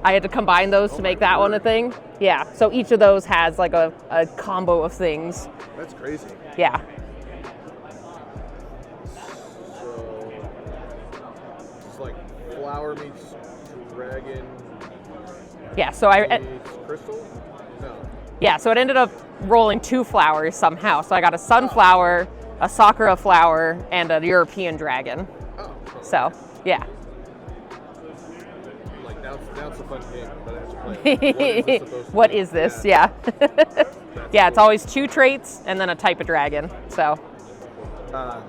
I had to combine those to make that one a thing. Yeah, so each of those has a combo of things. That's crazy. Yeah. So it's flower meets dragon. Yeah, so meets crystal? No. Yeah, so it ended up rolling 2 flowers somehow. So I got a sunflower, a sakura flower, and a European dragon. Oh. So, yeah. Now it's a fun game that I have to play. What is this? Yeah. Yeah, it's always 2 traits and then a type of dragon. So. I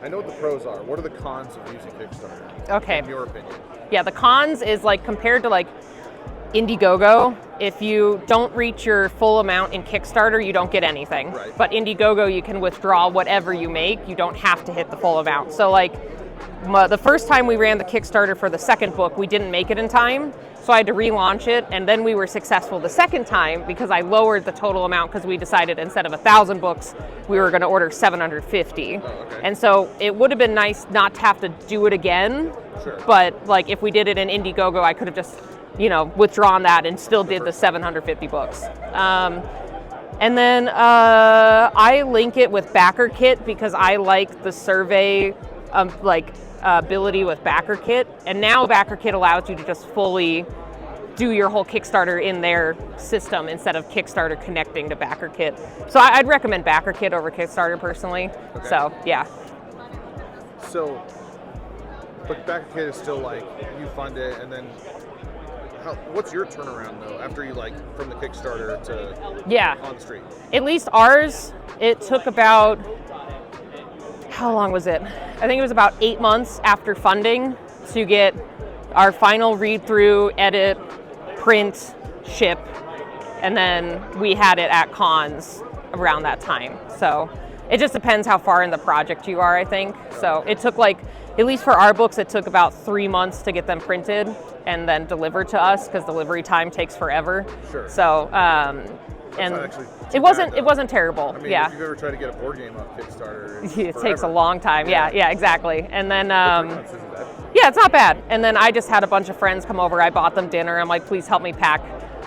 know what the pros are. What are the cons of using Kickstarter? Okay. In your opinion. Yeah, the cons is compared to Indiegogo, if you don't reach your full amount in Kickstarter, you don't get anything. Right. But Indiegogo, you can withdraw whatever you make. You don't have to hit the full amount. So the first time we ran the Kickstarter for the second book, we didn't make it in time. So I had to relaunch it, and then we were successful the second time because I lowered the total amount because we decided instead of 1,000 books, we were going to order 750. Oh, okay. And so it would have been nice not to have to do it again. Sure. But if we did it in Indiegogo, I could have just withdrawn that and still did the 750 books. And then I link it with BackerKit because I like the survey ability with BackerKit. And now BackerKit allows you to just fully do your whole Kickstarter in their system instead of Kickstarter connecting to BackerKit. So I'd recommend BackerKit over Kickstarter personally. Okay. So, yeah. So, but BackerKit is still like, you fund it, and then what's your turnaround though after you from the Kickstarter to on the street? At least ours, it took about, how long was it? I think it was about 8 months after funding to get our final read through, edit, print, ship, and then we had it at cons around that time. So it just depends how far in the project you are, I think. So it took at least for our books, it took about 3 months to get them printed and then delivered to us because delivery time takes forever. Sure. So, and it wasn't terrible. I mean, yeah. if you've ever tried to get a board game off Kickstarter, it takes a long time. Yeah, exactly. And then, yeah, it's not bad. And then I just had a bunch of friends come over. I bought them dinner. I'm like, please help me pack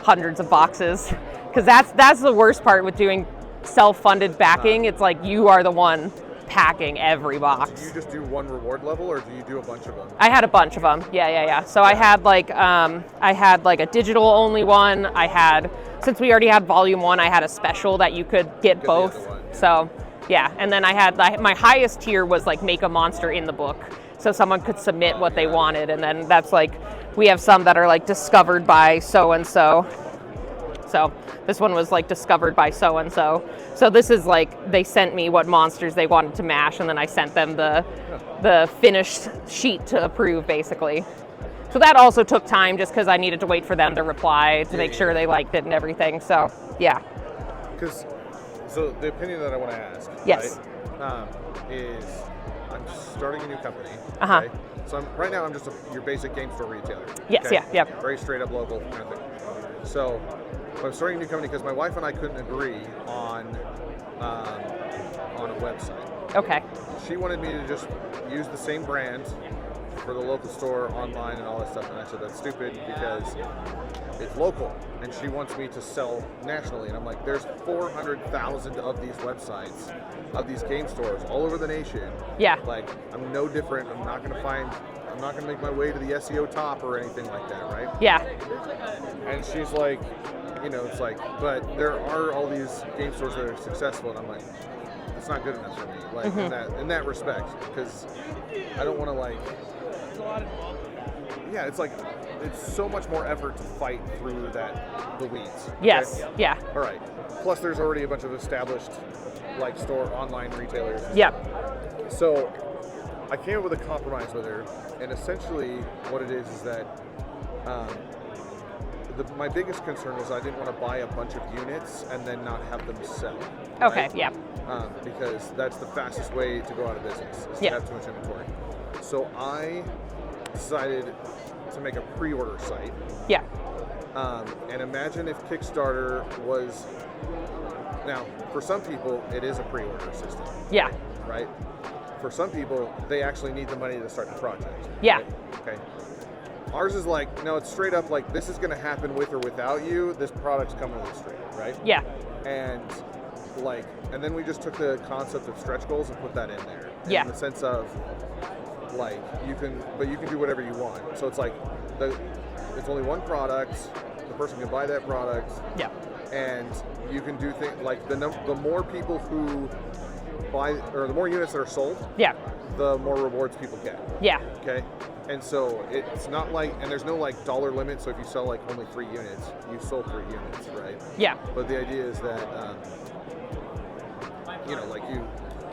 hundreds of boxes, because that's the worst part with doing self-funded backing. It's like you are the one packing every box. Do you just do one reward level, or do you do a bunch of them? I had a bunch of them. Yeah. So I had a digital only one. Since we already had volume 1, I had a special that you could get both. So yeah, and then I had my highest tier was make a monster in the book, so someone could submit what they wanted, and then that's we have some that are discovered by so and so. So this one was discovered by so and so. So this is they sent me what monsters they wanted to mash, and then I sent them the finished sheet to approve, basically. So that also took time just because I needed to wait for them to reply to make sure they liked it and everything. So yeah. So the opinion that I want to ask, yes, right, is I'm starting a new company. Uh-huh. Okay? So right now I'm just your basic game store retailer. Yes. Okay? Yeah. Very straight up local kind of thing. So I'm starting a new company because my wife and I couldn't agree on a website. Okay. She wanted me to just use the same brand for the local store, online, and all that stuff, and I said that's stupid because it's local, and she wants me to sell nationally, and I'm like, there's 400,000 of these websites, of these game stores all over the nation. Yeah. I'm no different. I'm not gonna make my way to the SEO top or anything like that, right? Yeah. And she's like, it's but there are all these game stores that are successful, and I'm like, it's not good enough for me, in that respect, because I don't want to yeah, it's so much more effort to fight through the weeds. Yes. Okay? Yeah. All right. Plus, there's already a bunch of established store online retailers. Yeah. So I came up with a compromise with her, and essentially what it is that my biggest concern was I didn't want to buy a bunch of units and then not have them sell. Okay. Right? Yeah. Because that's the fastest way to go out of business is to have too much inventory. So I decided to make a pre-order site. Yeah. And imagine if Kickstarter was, now for some people it is a pre-order system. Yeah. Right? For some people they actually need the money to start the project. Yeah. Right? Okay. Ours is no, it's straight up this is going to happen with or without you. This product's coming to the street, right? Yeah. And and then we just took the concept of stretch goals and put that in there. Yeah. In the sense of you can do whatever you want. So it's it's only one product. The person can buy that product. Yeah. And you can do things the more people who buy, or the more units that are sold. Yeah. The more rewards people get. Yeah. Okay. And so it's not and there's no dollar limit. So if you sell only 3 units, you sold 3 units, right? Yeah. But the idea is that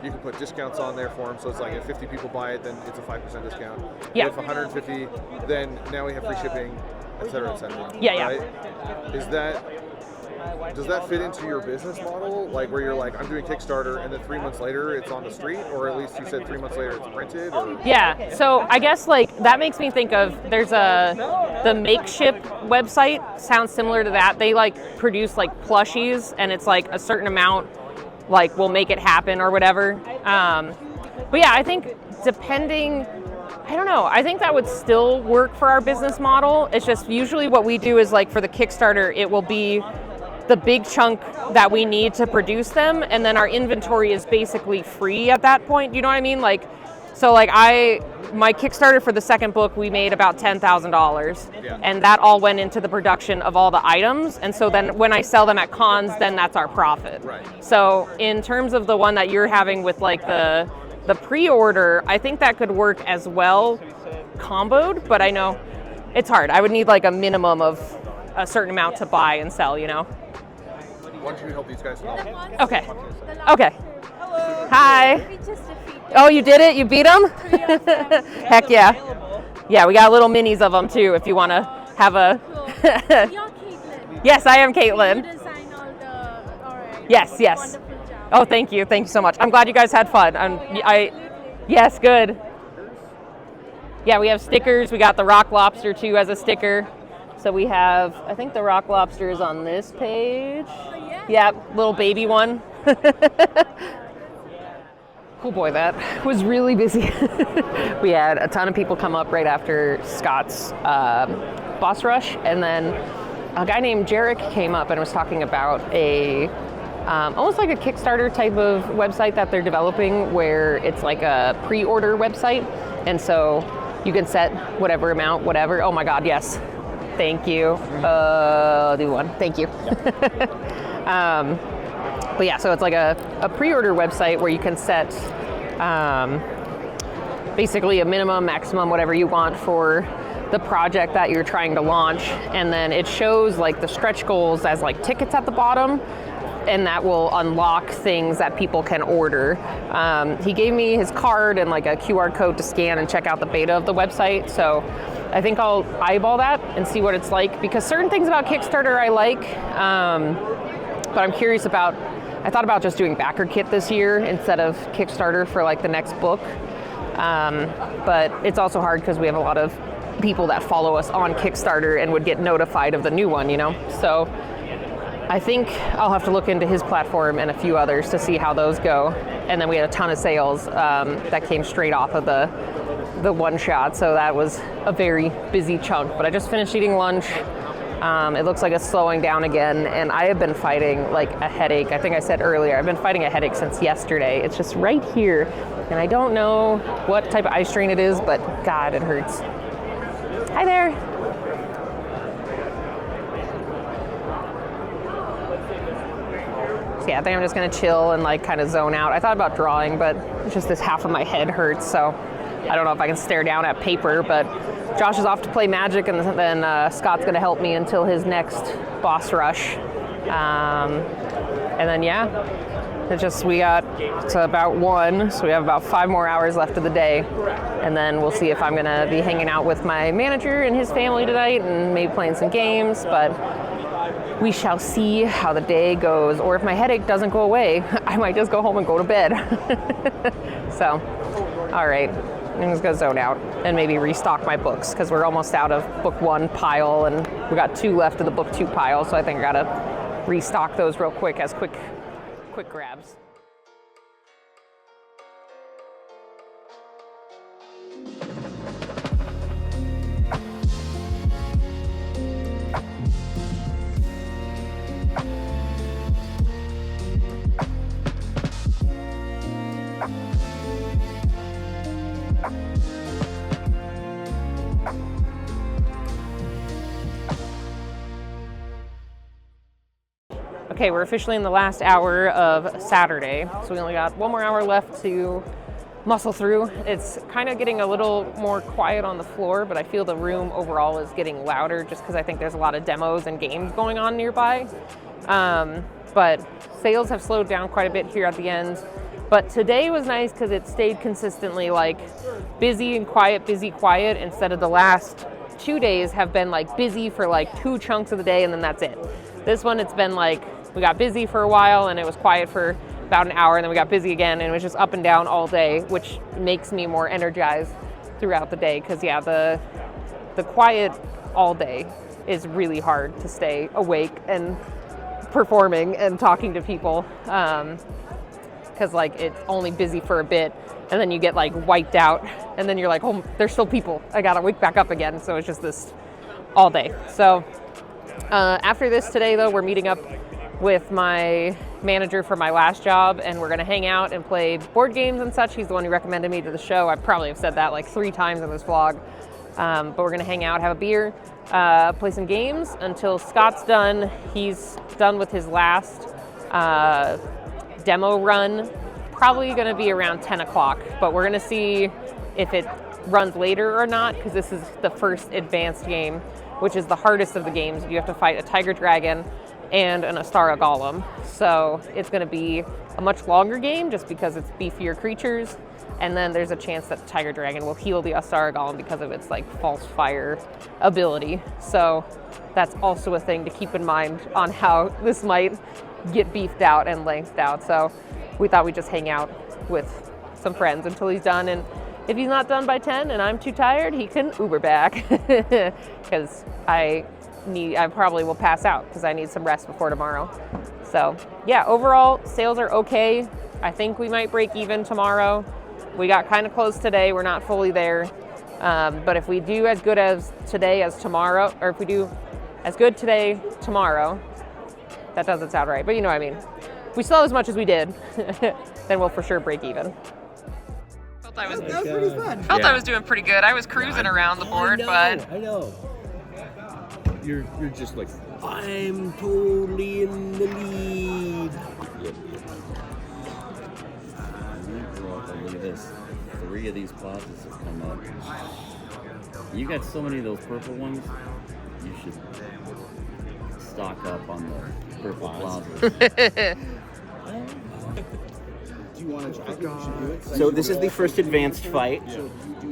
you can put discounts on there for them. So it's if 50 people buy it, then it's a 5% discount. Yeah. If 150, then now we have free shipping, et cetera, et cetera. Yeah. Right? Does that fit into your business model? Where you're I'm doing Kickstarter and then 3 months later it's on the street, or at least you said 3 months later it's printed? Or? Yeah. So I guess that makes me think of there's the Makeship website sounds similar to that. They produce plushies, and it's a certain amount we'll make it happen or whatever. But yeah, I think depending I don't know. I think that would still work for our business model. It's just usually what we do is like for the Kickstarter, it will be the big chunk that we need to produce them, and then our inventory is basically free at that point. You know what I mean? Like, so like my Kickstarter for the second book, we made about $10,000, and that all went into the production of all the items. And so then when I sell them at cons, then that's our profit. Right. So in terms of the one that you're having with like the pre-order, I think that could work as well, comboed. But I know it's hard. I would need like a minimum of a certain amount to buy and sell. You know. Why don't you help these guys out? Okay. Okay. Hi. Oh, you did it? You beat them? Heck yeah. Yeah, we got little minis of them too if you want to have a... Yes, I am Katelyn. Yes, yes. Oh, thank you. Thank you so much. I'm glad you guys had fun. Yes, good. Yeah, we have stickers. We got the rock lobster too as a sticker. So we have, I think the rock lobster is on this page. Yeah, little baby one. Oh boy, that was really busy. We had a ton of people come up right after Scott's boss rush, and then a guy named Jarek came up and was talking about a almost like a Kickstarter type of website that they're developing, where it's like a pre-order website, and so you can set whatever amount, whatever. Oh my God, yes, thank you. I'll do one. Thank you. But yeah, so it's like a pre-order website where you can set basically a minimum, maximum, whatever you want for the project that you're trying to launch. And then it shows like the stretch goals as like tickets at the bottom, and that will unlock things that people can order. He gave me his card and like a QR code to scan and check out the beta of the website. So I think I'll eyeball that and see what it's like, because certain things about Kickstarter I like, but I'm curious about, I thought about just doing backer kit this year instead of Kickstarter for like the next book. But it's also hard because we have a lot of people that follow us on Kickstarter and would get notified of the new one, you know? So I think I'll have to look into his platform and a few others to see how those go. And then we had a ton of sales that came straight off of the one shot. So that was a very busy chunk, but I just finished eating lunch. It looks like it's slowing down again, and I have been fighting like a headache. I think I said earlier, I've been fighting a headache since yesterday. It's just right here, and I don't know what type of eye strain it is, but God, it hurts. Hi there. So yeah, I think I'm just gonna chill and like kind of zone out. I thought about drawing, but it's just this half of my head hurts, so I don't know if I can stare down at paper, but Josh is off to play Magic, and then Scott's going to help me until his next boss rush. And then, yeah, it's just we got to about 1, so we have about 5 more hours left of the day. And then we'll see if I'm going to be hanging out with my manager and his family tonight and maybe playing some games, but we shall see how the day goes. Or if my headache doesn't go away, I might just go home and go to bed. So, all right. I'm just gonna zone out and maybe restock my books, because we're almost out of book 1 pile, and we got 2 left of the book 2 pile, so I think I gotta restock those real quick as quick grabs. Okay, we're officially in the last hour of Saturday, so we only got 1 more hour left to muscle through. It's kind of getting a little more quiet on the floor, but I feel the room overall is getting louder just because I think there's a lot of demos and games going on nearby. But sales have slowed down quite a bit here at the end. But today was nice because it stayed consistently like busy and quiet, instead of the last 2 days have been like busy for like 2 chunks of the day and then that's it. This one, it's been like, we got busy for a while and it was quiet for about an hour, and then we got busy again, and it was just up and down all day, which makes me more energized throughout the day. Because yeah, the quiet all day is really hard to stay awake and performing and talking to people. because like it's only busy for a bit, and then you get like wiped out, and then you're like, oh, there's still people. I gotta wake back up again. So it's just this all day. So after this today, though, we're meeting up with my manager for my last job, and we're gonna hang out and play board games and such. He's the one who recommended me to the show. I probably have said that like 3 times in this vlog. But we're gonna hang out, have a beer, play some games until Scott's done. He's done with his last demo run, probably gonna be around 10 o'clock, but we're gonna see if it runs later or not, because this is the first advanced game, which is the hardest of the games. You have to fight a tiger dragon and an Astara golem. So it's gonna be a much longer game just because it's beefier creatures. And then there's a chance that the tiger dragon will heal the Astara golem because of its like false fire ability. So that's also a thing to keep in mind on how this might get beefed out and lengthed out. So we thought we'd just hang out with some friends until he's done. And if he's not done by 10 and I'm too tired, he can Uber back because I probably will pass out because I need some rest before tomorrow. So yeah, overall sales are okay. I think we might break even tomorrow. We got kind of close today. We're not fully there. But if we do as good as today as tomorrow, or if we do as good today, tomorrow, that doesn't sound right, but you know what I mean. If we sell as much as we did, then we'll for sure break even. That was pretty fun. Felt I was doing pretty good. I was cruising around the board, but I know. You're just like, I'm totally in the lead. Look at this. 3 of these plazas have come up. You got so many of those purple ones. You should stock up on the purple plazas. So this is the first advanced fight.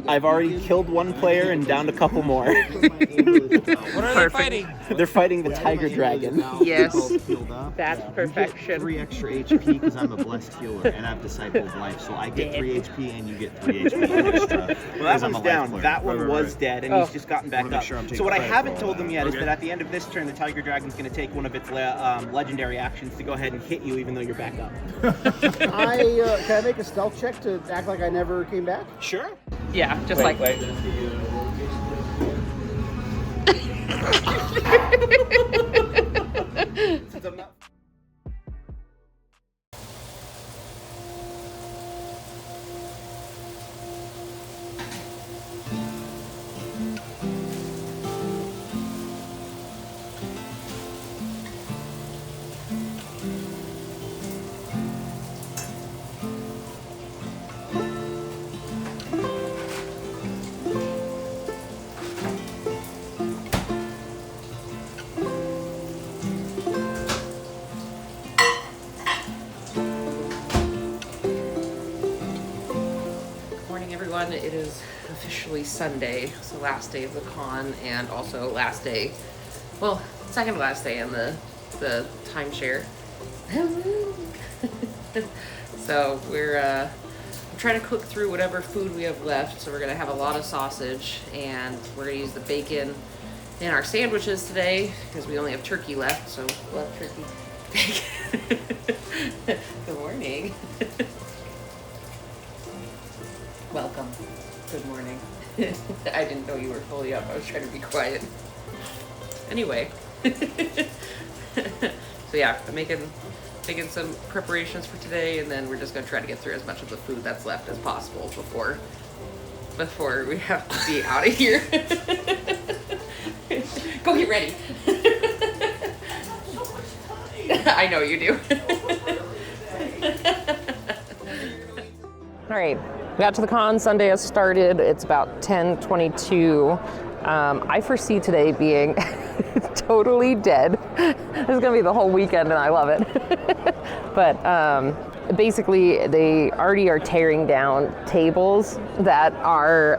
I've already killed 1 player and downed a couple more. What are they fighting? They're fighting the tiger dragon. Yes, that's perfection. 3 extra HP because I'm a blessed healer and I've Disciple of Life, so I get 3 HP and you get 3 HP extra. Well, that one's down. That one was dead, and he's just gotten back up. So what I haven't told them yet is that at the end of this turn, the tiger dragon's going to take one of its legendary actions to go ahead and hit you, even though you're back up. Can I make a stealth check to act like I never came back? Sure. Yeah, just wait. It is officially Sunday, so last day of the con, and also last day, well, second to last day in the timeshare. So we're trying to cook through whatever food we have left. So we're gonna have a lot of sausage, and we're gonna use the bacon in our sandwiches today because we only have turkey left. So we'll have turkey bacon. Good morning. Welcome. Good morning. I didn't know you were fully up. I was trying to be quiet. Anyway. So yeah, I'm making some preparations for today, and then we're just gonna try to get through as much of the food that's left as possible before we have to be out of here. Go get ready. I know you do. All right, we got to the con. Sunday has started. It's about 10:22. I foresee today being totally dead. This is gonna be the whole weekend, and I love it. But basically, they already are tearing down tables that are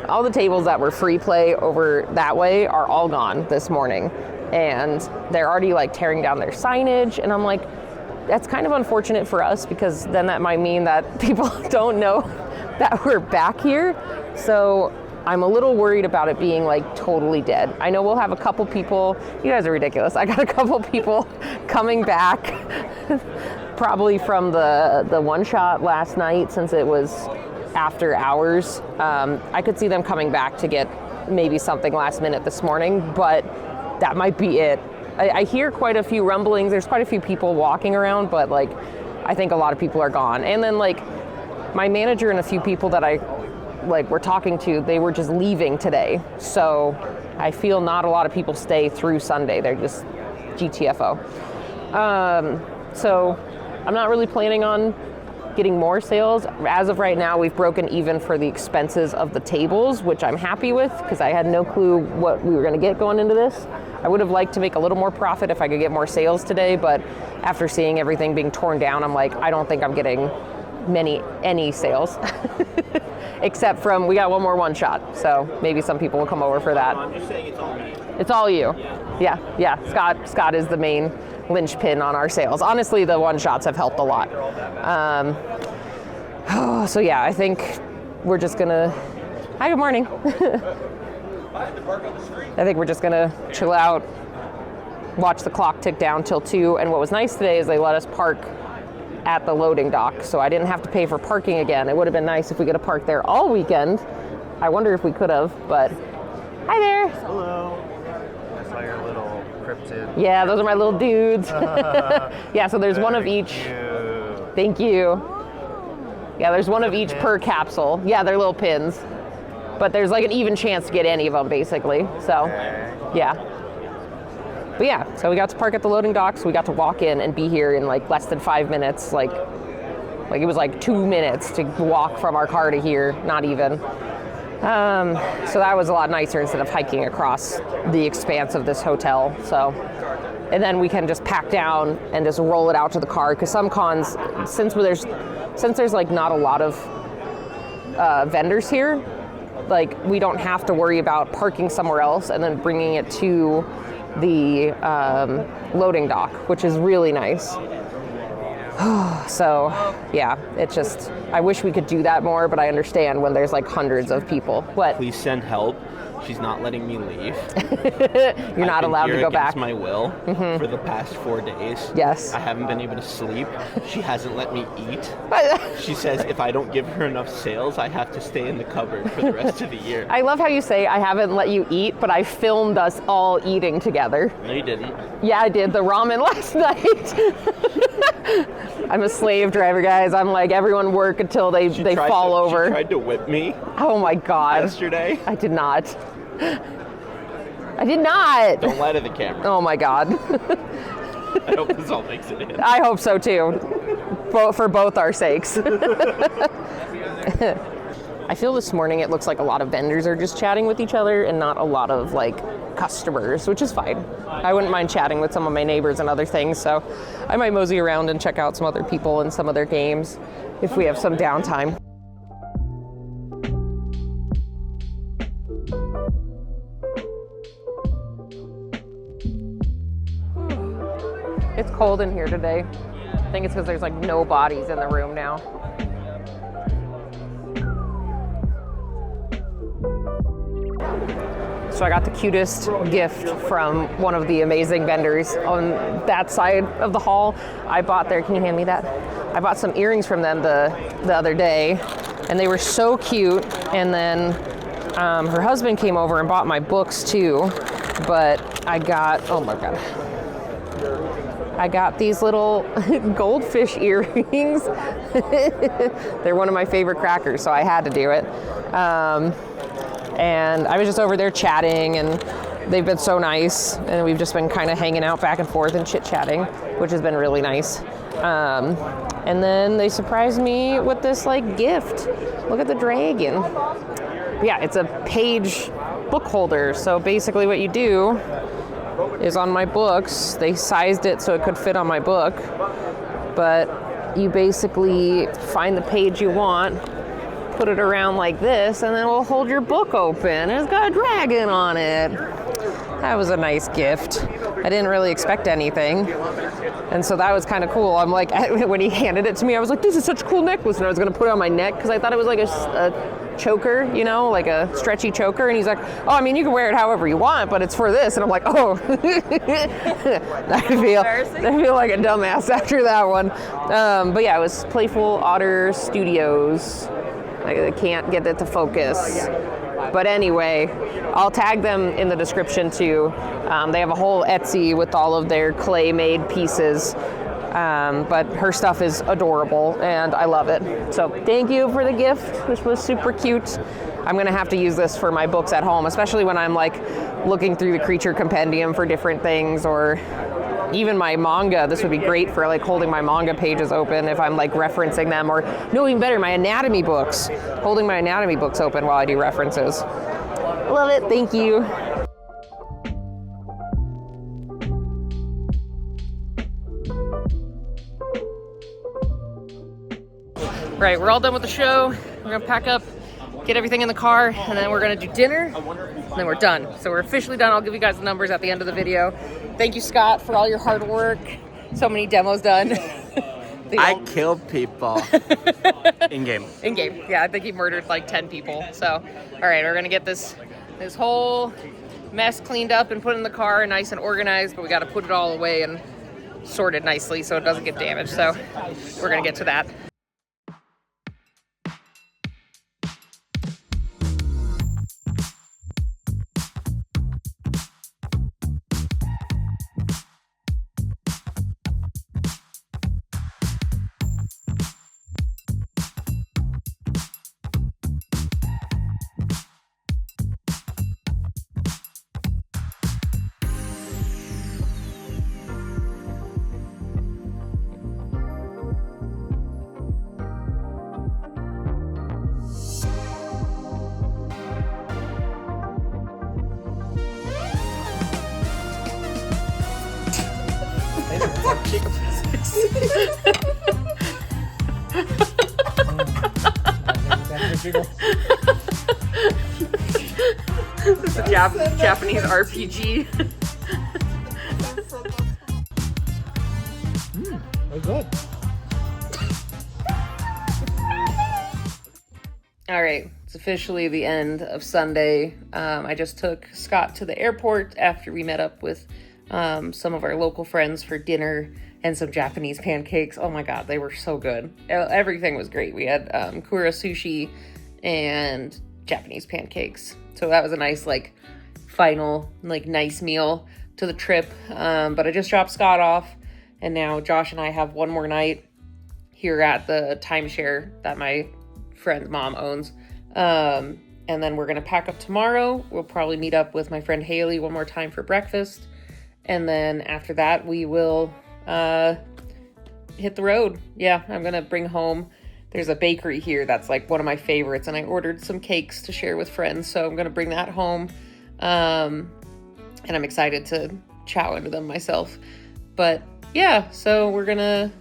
all the tables that were free play over that way are all gone this morning, and they're already like tearing down their signage. And I'm like, that's kind of unfortunate for us, because then that might mean that people don't know that we're back here. So I'm a little worried about it being like totally dead. I know we'll have a couple people, you guys are ridiculous. I got a couple people coming back Probably from the one shot last night, since it was after hours. I could see them coming back to get maybe something last minute this morning, but that might be it. I hear quite a few rumblings. There's quite a few people walking around, but like, I think a lot of people are gone. And then like, my manager and a few people that I like were talking to, they were just leaving today. So I feel not a lot of people stay through Sunday. They're just GTFO. So I'm not really planning on getting more sales. As of right now, we've broken even for the expenses of the tables, which I'm happy with because I had no clue what we were going to get going into this. I would have liked to make a little more profit if I could get more sales today, but after seeing everything being torn down, I'm like, I don't think I'm getting any sales. Except from, we got one more one shot, so maybe some people will come over for that. I'm just saying it's all me. It's all you. Yeah. Scott is the main linchpin on our sales. Honestly, the one shots have helped a lot. So yeah, I think we're just gonna, hi, good morning. I think we're just gonna chill out, watch the clock tick down till 2. And what was nice today is they let us park at the loading dock, so I didn't have to pay for parking again. It would have been nice if we could have parked there all weekend. I wonder if we could have, but hi there. Hello. I saw your little cryptid. Yeah, those are my little dudes. Yeah, so there's one of each. Thank you. Yeah, there's one of each per capsule. Yeah, they're little pins. But there's like an even chance to get any of them, basically. So, yeah. But yeah, so we got to park at the loading docks. We got to walk in and be here in like less than 5 minutes. Like it was like 2 minutes to walk from our car to here, not even. So that was a lot nicer instead of hiking across the expanse of this hotel. So, and then we can just pack down and just roll it out to the car. Because some cons, since there's like not a lot of vendors here, like we don't have to worry about parking somewhere else and then bringing it to the loading dock, which is really nice. So yeah, it's just, I wish we could do that more, but I understand when there's like hundreds of people. What? Please send help. She's not letting me leave. You're not allowed to go back. I've been here against my will for the past 4 days. Yes. I haven't been able to sleep. She hasn't let me eat. She says if I don't give her enough sales, I have to stay in the cupboard for the rest of the year. I love how you say I haven't let you eat, but I filmed us all eating together. No, you didn't. Yeah, I did. The ramen last night. I'm a slave driver, guys. I'm like, everyone work until they fall over. She tried to whip me. Oh my God. Yesterday. I did not. I did not. Don't lie to the camera. Oh my God. I hope this all makes it in. I hope so too. For both our sakes. I feel this morning it looks like a lot of vendors are just chatting with each other and not a lot of like customers, which is fine. I wouldn't mind chatting with some of my neighbors and other things, so I might mosey around and check out some other people and some of their games if we have some downtime. It's cold in here today. I think it's because there's like no bodies in the room now. So I got the cutest gift from one of the amazing vendors on that side of the hall. I bought can you hand me that? I bought some earrings from them the other day, and they were so cute. And then her husband came over and bought my books too, but I got, oh my God. I got these little goldfish earrings. They're one of my favorite crackers, so I had to do it. And I was just over there chatting, and they've been so nice, and we've just been kind of hanging out back and forth and chit-chatting, which has been really nice. And then they surprised me with this like gift. Look at the dragon. Yeah, it's a page book holder. So basically what you do is on my books, they sized it so it could fit on my book, but you basically find the page you want, put it around like this, and then it will hold your book open. It's got a dragon on it. That was a nice gift. I didn't really expect anything. And so that was kind of cool. I'm like, when he handed it to me, I was like, this is such a cool necklace. And I was going to put it on my neck because I thought it was like a choker, you know, like a stretchy choker. And he's like, oh, I mean, you can wear it however you want, but it's for this. And I'm like, oh, I feel like a dumbass after that one. But yeah, it was Playful Otter Studios. I can't get it to focus. But anyway, I'll tag them in the description too. They have a whole Etsy with all of their clay-made pieces. But her stuff is adorable and I love it. So thank you for the gift. This was super cute. I'm gonna have to use this for my books at home, especially when I'm like looking through the creature compendium for different things, or even my manga. This would be great for like holding my manga pages open if I'm like referencing them, or no, even better, my anatomy books. Holding my anatomy books open while I do references. Love it, thank you. Right, we're all done with the show. We're gonna pack up, get everything in the car, and then we're gonna do dinner, and then we're done. So we're officially done. I'll give you guys the numbers at the end of the video. Thank you, Scott, for all your hard work. So many demos done. I killed people. In-game. In-game, yeah, I think he murdered like 10 people. So, all right, we're gonna get this whole mess cleaned up and put in the car, nice and organized, but we gotta put it all away and sorted nicely so it doesn't get damaged. So we're gonna get to that. This is a Japanese RPG. They're good. All right, it's officially the end of Sunday. I just took Scott to the airport after we met up with some of our local friends for dinner and some Japanese pancakes. Oh my God, they were so good. Everything was great. We had kura sushi and Japanese pancakes. So that was a nice, like, final, like, nice meal to the trip. But I just dropped Scott off, and now Josh and I have one more night here at the timeshare that my friend's mom owns. And then we're gonna pack up tomorrow. We'll probably meet up with my friend Haley one more time for breakfast. And then after that, we will hit the road. Yeah, I'm gonna bring home, there's a bakery here that's like one of my favorites, and I ordered some cakes to share with friends, so I'm gonna bring that home. And I'm excited to chow into them myself. But yeah, so we're gonna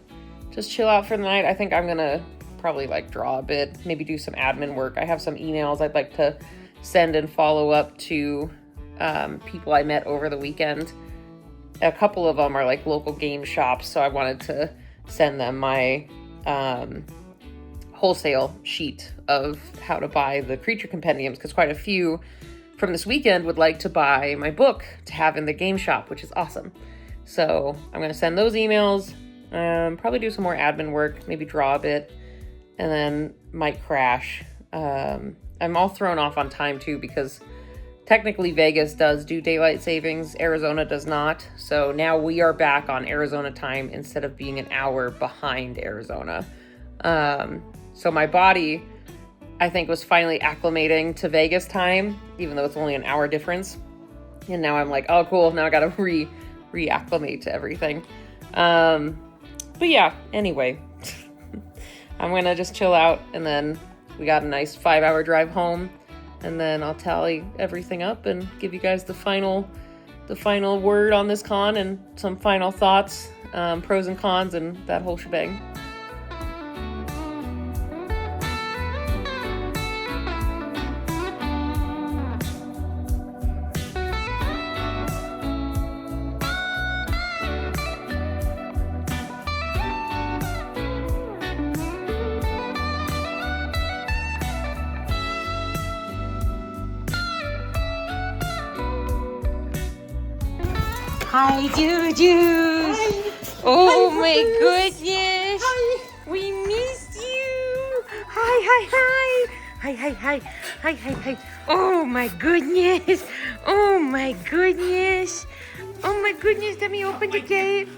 just chill out for the night. I think I'm gonna probably like draw a bit, maybe do some admin work. I have some emails I'd like to send and follow up to people I met over the weekend. A couple of them are like local game shops, so I wanted to send them my wholesale sheet of how to buy the creature compendiums, because quite a few from this weekend would like to buy my book to have in the game shop, which is awesome. So I'm going to send those emails, probably do some more admin work, maybe draw a bit, and then might crash. I'm all thrown off on time too, because technically Vegas does do daylight savings, Arizona does not. So now we are back on Arizona time instead of being an hour behind Arizona. So my body, I think, was finally acclimating to Vegas time, even though it's only an hour difference. And now I'm like, oh, cool. Now I got to reacclimate to everything. But yeah, anyway, I'm going to just chill out. And then we got a nice 5-hour drive home. And then I'll tally everything up and give you guys the final word on this con and some final thoughts, pros and cons, and that whole shebang. Hi, Juju. Oh my goodness. We missed you. Hi. Hi. Oh my goodness. Oh my goodness. Let me open the gate.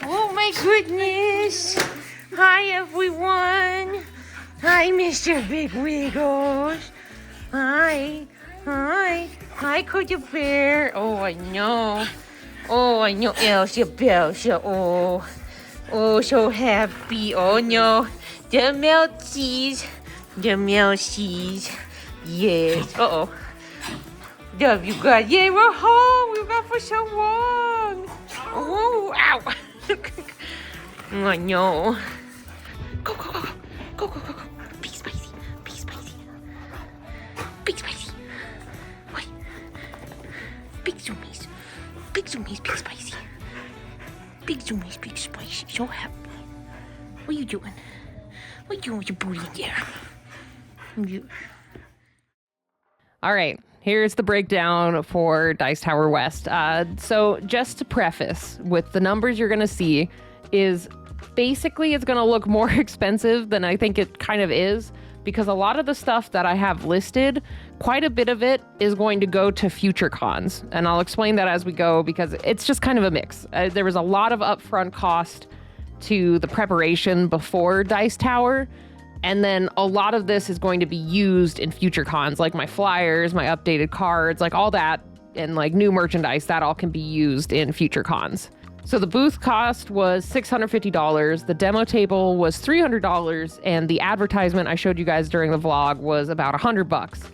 Oh my goodness. Hi, everyone. Hi, Mr. Big Wiggles. Hi, Cuddle Bear. Oh, I know, Elsa. Oh, so happy. Oh, no. The Melties. Yes. Uh-oh. Love you guys. Yeah, we're home. We've been for so long. Oh, ow. I know. Go. Be spicy. Wait. Big zoomies, big spicy. Big zoomies, big spicy. So happy. What are you doing? What are you doing with your booty in there? All right, here's the breakdown for Dice Tower West. So just to preface with the numbers you're going to see is basically it's going to look more expensive than I think it kind of is, because a lot of the stuff that I have listed, quite a bit of it is going to go to future cons. And I'll explain that as we go, because it's just kind of a mix. There was a lot of upfront cost to the preparation before Dice Tower. And then a lot of this is going to be used in future cons, like my flyers, my updated cards, like all that, and like new merchandise, that all can be used in future cons. So the booth cost was $650, the demo table was $300, and the advertisement I showed you guys during the vlog was about $100.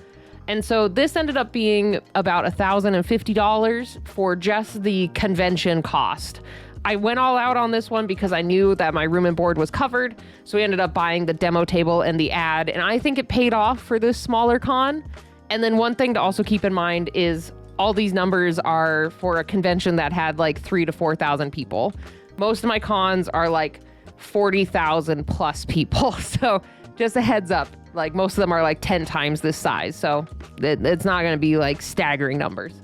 And so this ended up being about $1,050 for just the convention cost. I went all out on this one because I knew that my room and board was covered, so we ended up buying the demo table and the ad, and I think it paid off for this smaller con. And then one thing to also keep in mind is all these numbers are for a convention that had like 3,000 to 4,000 people. Most of my cons are like 40,000 plus people. So just a heads up, like most of them are like 10 times this size. So it's not going to be like staggering numbers.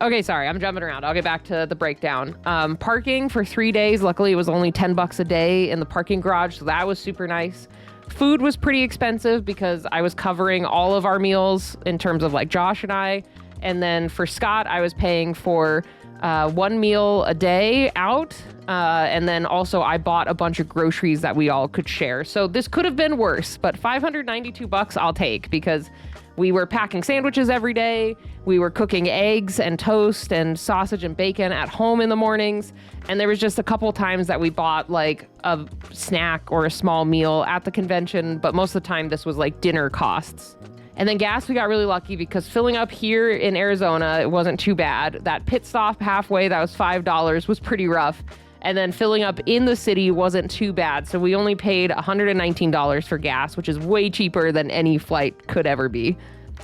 Okay, sorry, I'm jumping around. I'll get back to the breakdown. Parking for 3 days. Luckily, it was only $10 a day in the parking garage, so that was super nice. Food was pretty expensive because I was covering all of our meals in terms of like Josh and I. And then for Scott, I was paying for one meal a day out. And then also I bought a bunch of groceries that we all could share. So this could have been worse, but $592 I'll take, because we were packing sandwiches every day. We were cooking eggs and toast and sausage and bacon at home in the mornings. And there was just a couple times that we bought like a snack or a small meal at the convention, but most of the time this was like dinner costs. And then gas, we got really lucky because filling up here in Arizona, it wasn't too bad. That pit stop halfway, that was $5, was pretty rough. And then filling up in the city wasn't too bad. So we only paid $119 for gas, which is way cheaper than any flight could ever be.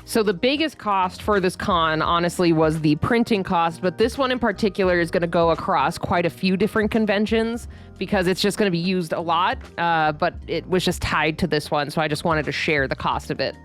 So the biggest cost for this con, honestly, was the printing cost. But this one in particular is going to go across quite a few different conventions because it's just going to be used a lot. But it was just tied to this one. So I just wanted to share the cost of it.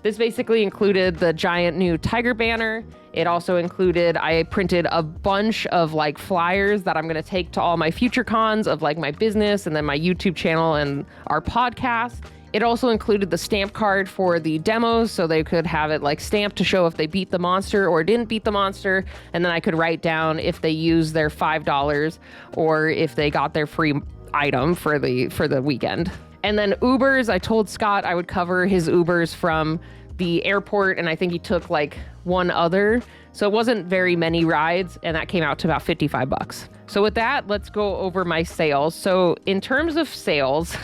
This basically included the giant new tiger banner. It also included, I printed a bunch of like flyers that I'm going to take to all my future cons of like my business and then my YouTube channel and our podcast. It also included the stamp card for the demos, so they could have it like stamped to show if they beat the monster or didn't beat the monster. And then I could write down if they used their $5 or if they got their free item for the weekend. And then Ubers, I told Scott I would cover his Ubers from the airport, and I think he took like one other. So it wasn't very many rides, and that came out to about $55. So with that, let's go over my sales. So in terms of sales,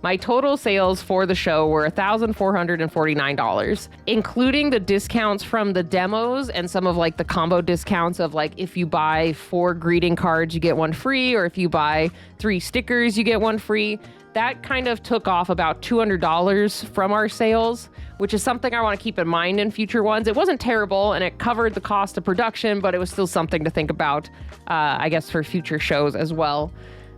my total sales for the show were $1,449, including the discounts from the demos and some of like the combo discounts of like if you buy 4 greeting cards, you get 1 free, or if you buy 3 stickers, you get 1 free. That kind of took off about $200 from our sales, which is something I want to keep in mind in future ones. It wasn't terrible, and it covered the cost of production, but it was still something to think about, I guess, for future shows as well.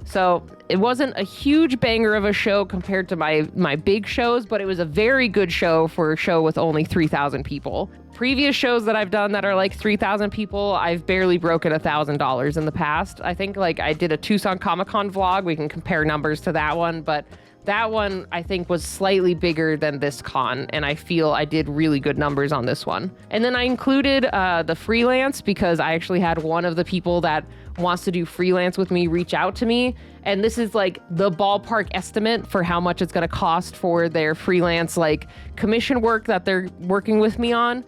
So it wasn't a huge banger of a show compared to my big shows, but it was a very good show for a show with only 3,000 people. Previous shows that I've done that are like 3,000 people, I've barely broken $1,000 in the past. I think like I did a Tucson Comic-Con vlog. We can compare numbers to that one, but that one I think was slightly bigger than this con, and I feel I did really good numbers on this one. And then I included the freelance because I actually had one of the people that wants to do freelance with me reach out to me, and this is like the ballpark estimate for how much it's going to cost for their freelance like commission work that they're working with me on.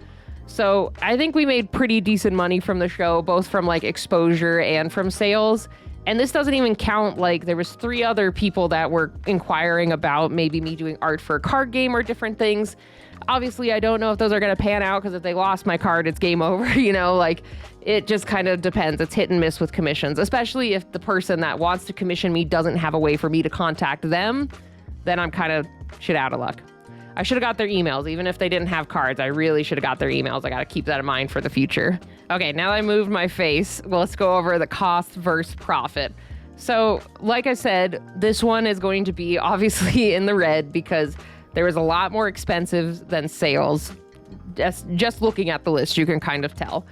So I think we made pretty decent money from the show, both from like exposure and from sales. And this doesn't even count, like there was 3 other people that were inquiring about maybe me doing art for a card game or different things. Obviously, I don't know if those are going to pan out because if they lost my card, it's game over, you know, like it just kind of depends. It's hit and miss with commissions, especially if the person that wants to commission me doesn't have a way for me to contact them, then I'm kind of shit out of luck. I should have got their emails. Even if they didn't have cards, I really should have got their emails. I got to keep that in mind for the future. Okay, now that I moved my face, well, let's go over the cost versus profit. So, like I said, this one is going to be obviously in the red because there was a lot more expensive than sales. Just looking at the list, you can kind of tell.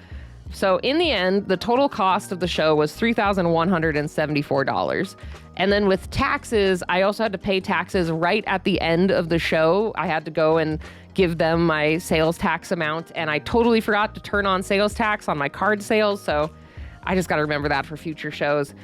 So in the end, the total cost of the show was $3,174. And then with taxes, I also had to pay taxes right at the end of the show. I had to go and give them my sales tax amount, and I totally forgot to turn on sales tax on my card sales, so I just got to remember that for future shows.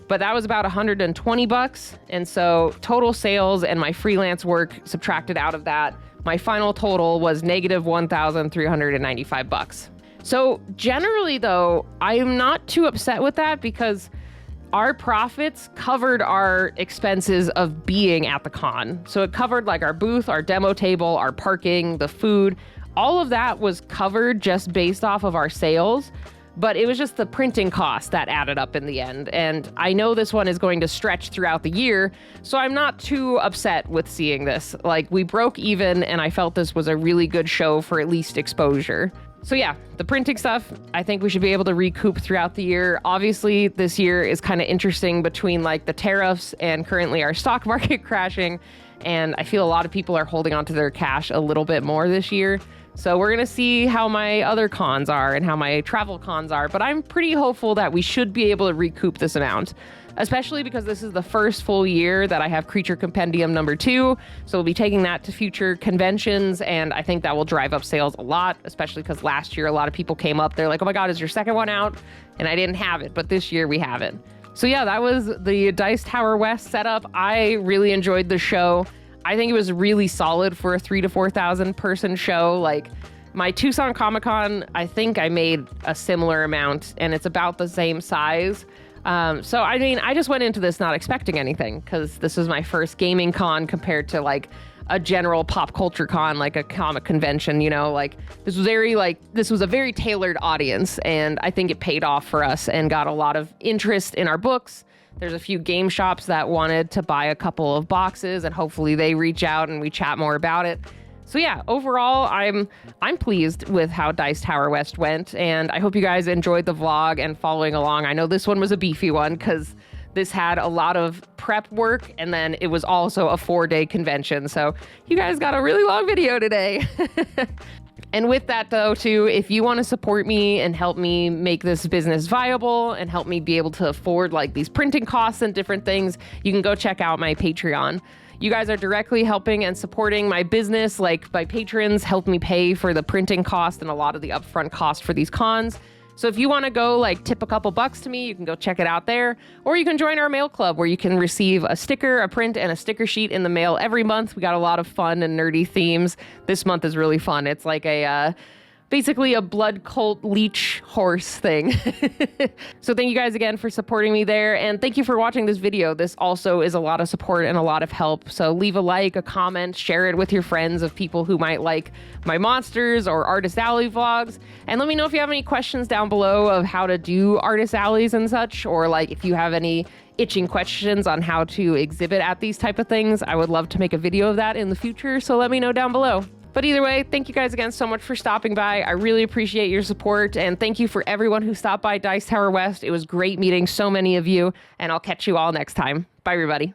But that was about $120, and so total sales and my freelance work subtracted out of that, my final total was negative $1,395. So generally though, I'm not too upset with that because our profits covered our expenses of being at the con. So it covered like our booth, our demo table, our parking, the food, all of that was covered just based off of our sales. But it was just the printing cost that added up in the end. And I know this one is going to stretch throughout the year, so I'm not too upset with seeing this. Like, we broke even, and I felt this was a really good show for at least exposure. So yeah, the printing stuff, I think we should be able to recoup throughout the year. Obviously, this year is kind of interesting between like the tariffs and currently our stock market crashing. And I feel a lot of people are holding onto their cash a little bit more this year. So we're going to see how my other cons are and how my travel cons are, but I'm pretty hopeful that we should be able to recoup this amount, especially because this is the first full year that I have Creature Compendium #2. So we'll be taking that to future conventions, and I think that will drive up sales a lot, especially because last year a lot of people came up. They're like, oh my God, is your second one out? And I didn't have it, but this year we have it. So yeah, that was the Dice Tower West setup. I really enjoyed the show. I think it was really solid for a 3,000 to 4,000 person show. Like my Tucson Comic-Con, I think I made a similar amount, and it's about the same size. So I mean, I just went into this not expecting anything because this was my first gaming con compared to like a general pop culture con, like a comic convention, you know, like this was a very tailored audience, and I think it paid off for us and got a lot of interest in our books. There's a few game shops that wanted to buy a couple of boxes, and hopefully they reach out and we chat more about it. So yeah, overall, I'm pleased with how Dice Tower West went, and I hope you guys enjoyed the vlog and following along. I know this one was a beefy one because this had a lot of prep work, and then it was also a 4-day convention. So you guys got a really long video today. And with that though, too, if you want to support me and help me make this business viable and help me be able to afford like these printing costs and different things, you can go check out my Patreon. You guys are directly helping and supporting my business. Like my patrons help me pay for the printing cost and a lot of the upfront cost for these cons. So if you want to go like tip a couple bucks to me, you can go check it out there. Or you can join our mail club where you can receive a sticker, a print, and a sticker sheet in the mail every month. We got a lot of fun and nerdy themes. This month is really fun. It's like basically a blood cult leech horse thing. So thank you guys again for supporting me there, and thank you for watching this video. This also is a lot of support and a lot of help. So leave a like, a comment, share it with your friends of people who might like my monsters or Artist Alley vlogs, and let me know if you have any questions down below of how to do Artist Alleys and such, or like if you have any itching questions on how to exhibit at these type of things. I would love to make a video of that in the future, so let me know down below. But either way, thank you guys again so much for stopping by. I really appreciate your support, and thank you for everyone who stopped by Dice Tower West. It was great meeting so many of you, and I'll catch you all next time. Bye, everybody.